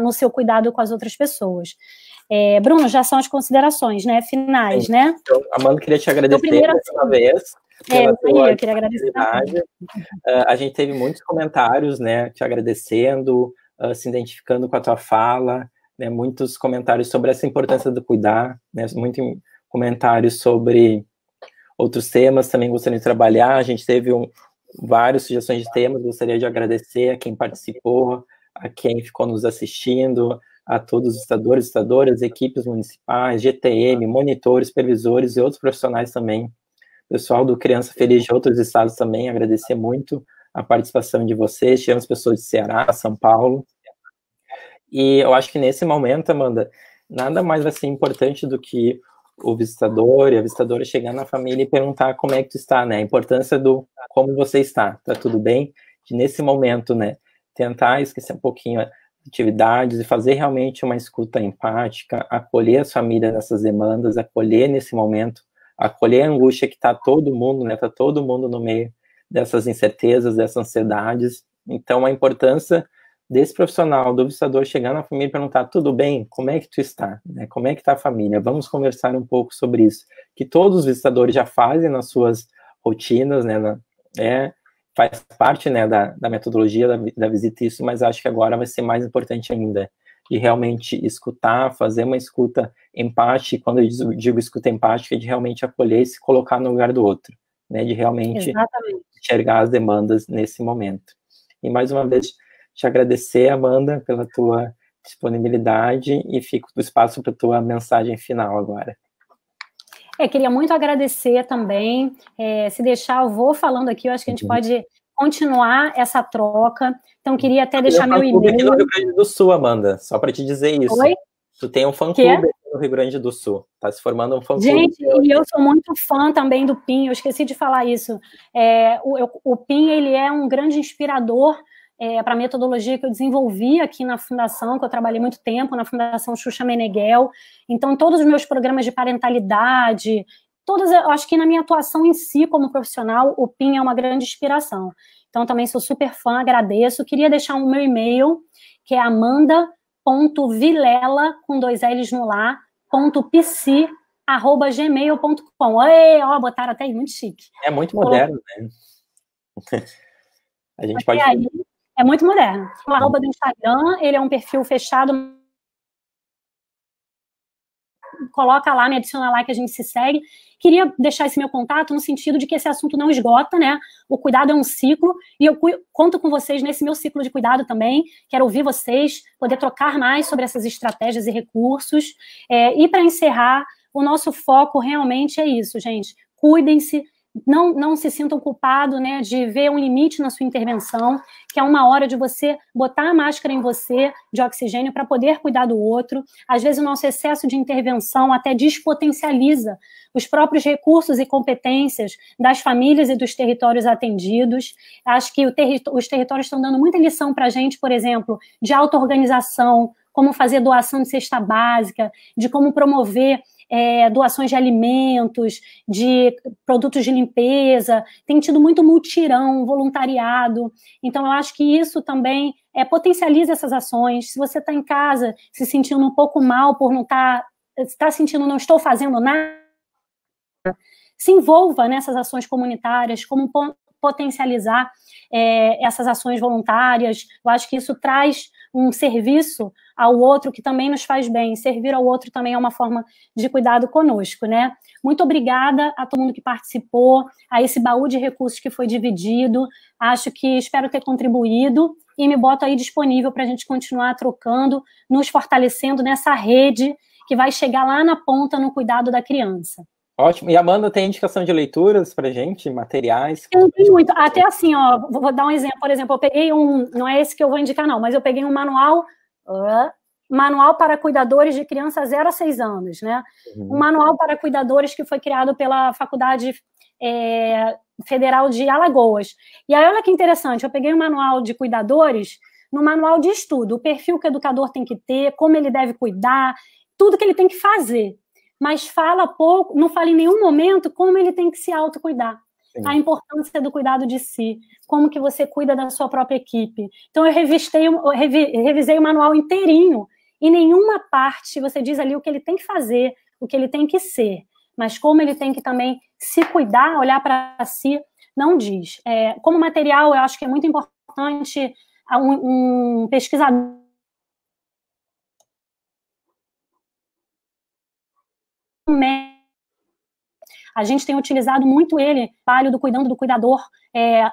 no seu cuidado com as outras pessoas. Bruno, já são as considerações, né, finais, né? Então, Amanda, queria te agradecer mais uma vez pela tua eu queria agradecer. A gente teve muitos comentários, né, te agradecendo, se identificando com a tua fala, né, muitos comentários sobre essa importância do cuidar, né, muitos comentários sobre outros temas também gostaria de trabalhar. A gente teve várias sugestões de temas, gostaria de agradecer a quem participou, a quem ficou nos assistindo, a todos os estudadores, estudadoras, equipes municipais, GTM, monitores, supervisores e outros profissionais também, pessoal do Criança Feliz de outros estados também, agradecer muito a participação de vocês, tivemos pessoas de Ceará, São Paulo, e eu acho que nesse momento, Amanda, nada mais vai ser importante do que o visitador e a visitadora chegar na família e perguntar como é que tu está, né, a importância do como você está, tá tudo bem? E nesse momento, né, tentar esquecer um pouquinho atividades e fazer realmente uma escuta empática, acolher as famílias nessas demandas, acolher nesse momento, acolher a angústia que está todo mundo, né, está todo mundo no meio dessas incertezas, dessas ansiedades. Então, a importância desse profissional, do visitador, chegar na família e perguntar, tudo bem? Como é que tu está? Né? Como é que está a família? Vamos conversar um pouco sobre isso. Que todos os visitadores já fazem nas suas rotinas, né, faz parte, né, da metodologia da visita isso, mas acho que agora vai ser mais importante ainda, de realmente escutar, fazer uma escuta empática, quando eu digo escuta empática, de realmente acolher e se colocar no lugar do outro, né, de realmente enxergar as demandas nesse momento. E mais uma vez, te agradecer, Amanda, pela tua disponibilidade e fico do espaço para a tua mensagem final agora. Queria muito agradecer também, se deixar eu vou falando aqui, eu acho que a gente pode continuar essa troca, então queria até deixar meu e-mail. Aqui no Rio Grande do Sul, Amanda, só para te dizer isso. Oi? Tu tem um fã-clube no Rio Grande do Sul, tá se formando um fã-clube. Gente, e eu sou muito fã também do PIN, eu esqueci de falar isso. O PIN, ele é um grande inspirador para a metodologia que eu desenvolvi aqui na Fundação, que eu trabalhei muito tempo na Fundação Xuxa Meneghel. Então, todos os meus programas de parentalidade, eu acho que na minha atuação em si como profissional, o PIN é uma grande inspiração. Então, também sou super fã, agradeço. Queria deixar o meu e-mail, que é amanda.vilela, com 2 L's no lá, .pc@gmail.com. Ó, botaram até aí, muito chique. É muito moderno, né? A gente pode... Aí, é muito moderno. O arroba do Instagram, ele é um perfil fechado. Coloca lá, me adiciona lá que a gente se segue. Queria deixar esse meu contato no sentido de que esse assunto não esgota, né? O cuidado é um ciclo, e eu conto com vocês nesse meu ciclo de cuidado também. Quero ouvir vocês, poder trocar mais sobre essas estratégias e recursos. E para encerrar, o nosso foco realmente é isso, gente. Cuidem-se, não se sintam culpados, né, de ver um limite na sua intervenção, que é uma hora de você botar a máscara em você, de oxigênio, para poder cuidar do outro. Às vezes o nosso excesso de intervenção até despotencializa os próprios recursos e competências das famílias e dos territórios atendidos. Acho que os territórios estão dando muita lição para a gente, por exemplo, de auto-organização, como fazer doação de cesta básica, de como promover doações de alimentos, de produtos de limpeza, tem tido muito mutirão, voluntariado. Então, eu acho que isso também potencializa essas ações. Se você está em casa se sentindo um pouco mal por não está sentindo não estou fazendo nada, se envolva nessas ações comunitárias, como potencializar essas ações voluntárias. Eu acho que isso traz um serviço ao outro que também nos faz bem. Servir ao outro também é uma forma de cuidado conosco, né? Muito obrigada a todo mundo que participou, a esse baú de recursos que foi dividido. Espero ter contribuído e me boto aí disponível para a gente continuar trocando, nos fortalecendo nessa rede que vai chegar lá na ponta no cuidado da criança. Ótimo. E Amanda, tem indicação de leituras para gente, materiais? Tem muito. Até assim, ó, vou dar um exemplo. Por exemplo, eu peguei não é esse que eu vou indicar, não, mas eu peguei um manual para cuidadores de crianças 0 a 6 anos, né? Um manual para cuidadores que foi criado pela Faculdade Federal de Alagoas. E aí, olha que interessante, eu peguei um manual de cuidadores no manual de estudo, o perfil que o educador tem que ter, como ele deve cuidar, tudo que ele tem que fazer. Mas fala pouco, não fala em nenhum momento como ele tem que se autocuidar. Sim. A importância do cuidado de si, como que você cuida da sua própria equipe. Então, eu revisei o manual inteirinho, e nenhuma parte você diz ali o que ele tem que fazer, o que ele tem que ser, mas como ele tem que também se cuidar, olhar para si, não diz. Como material, eu acho que é muito importante um pesquisador a gente tem utilizado muito ele, o trabalho do Cuidando do Cuidador,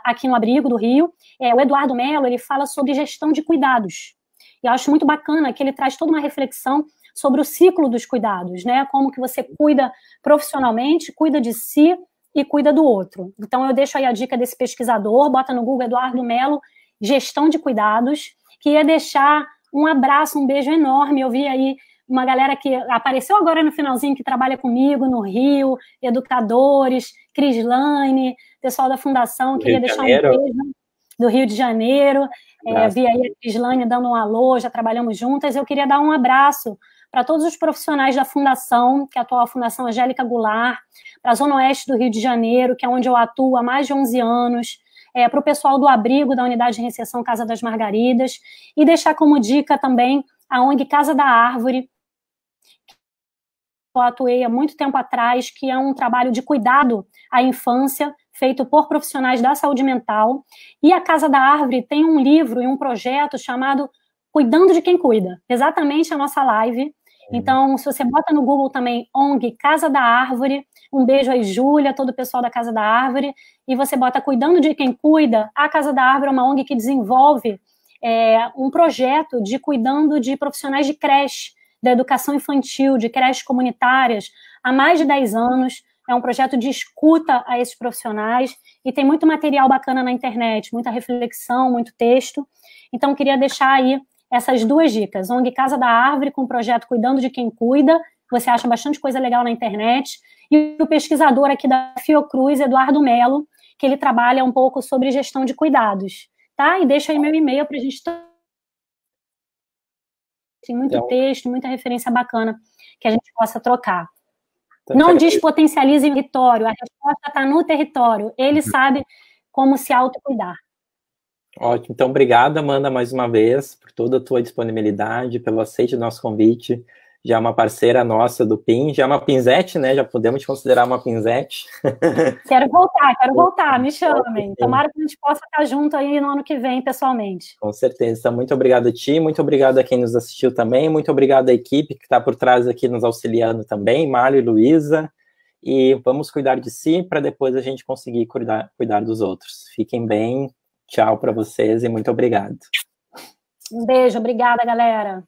aqui no Abrigo do Rio. O Eduardo Mello, ele fala sobre gestão de cuidados. E eu acho muito bacana que ele traz toda uma reflexão sobre o ciclo dos cuidados, né? Como que você cuida profissionalmente, cuida de si e cuida do outro. Então, eu deixo aí a dica desse pesquisador, bota no Google Eduardo Mello, gestão de cuidados. Queria deixar um abraço, um beijo enorme. Eu vi aí uma galera que apareceu agora no finalzinho, que trabalha comigo no Rio, educadores, Crislane, pessoal da Fundação, queria deixar um beijo do Rio de Janeiro, vi aí a Crislane dando um alô, já trabalhamos juntas. Eu queria dar um abraço para todos os profissionais da Fundação, que é a atual Fundação Angélica Goulart, para a Zona Oeste do Rio de Janeiro, que é onde eu atuo há mais de 11 anos, para o pessoal do Abrigo, da Unidade de Reinserção Casa das Margaridas, e deixar como dica também a ONG Casa da Árvore, eu atuei há muito tempo atrás, que é um trabalho de cuidado à infância, feito por profissionais da saúde mental. E a Casa da Árvore tem um livro e um projeto chamado Cuidando de Quem Cuida, exatamente a nossa live. Então, se você bota no Google também ONG Casa da Árvore, um beijo aí, Júlia, todo o pessoal da Casa da Árvore, e você bota Cuidando de Quem Cuida, a Casa da Árvore é uma ONG que desenvolve um projeto de cuidando de profissionais de creche, da educação infantil, de creches comunitárias, há mais de 10 anos. É um projeto de escuta a esses profissionais e tem muito material bacana na internet, muita reflexão, muito texto. Então, queria deixar aí essas duas dicas. ONG Casa da Árvore, com o projeto Cuidando de Quem Cuida, você acha bastante coisa legal na internet, e o pesquisador aqui da Fiocruz, Eduardo Melo, que ele trabalha um pouco sobre gestão de cuidados, tá? E deixa aí meu e-mail para a gente... Tem muito texto, muita referência bacana que a gente possa trocar. Não despotencialize o território, a resposta está no território, ele sabe como se autocuidar. Ótimo, então obrigado, Amanda, mais uma vez, por toda a tua disponibilidade, pelo aceite do nosso convite. Já é uma parceira nossa do PIN, já é uma pinzete, né? Já podemos te considerar uma pinzete. Quero voltar, me chamem. Tomara que a gente possa estar junto aí no ano que vem, pessoalmente. Com certeza. Então, muito obrigado a ti, muito obrigado a quem nos assistiu também, muito obrigado à equipe que está por trás aqui nos auxiliando também, Mário e Luísa. E vamos cuidar de si para depois a gente conseguir cuidar dos outros. Fiquem bem, tchau para vocês e muito obrigado. Um beijo, obrigada, galera.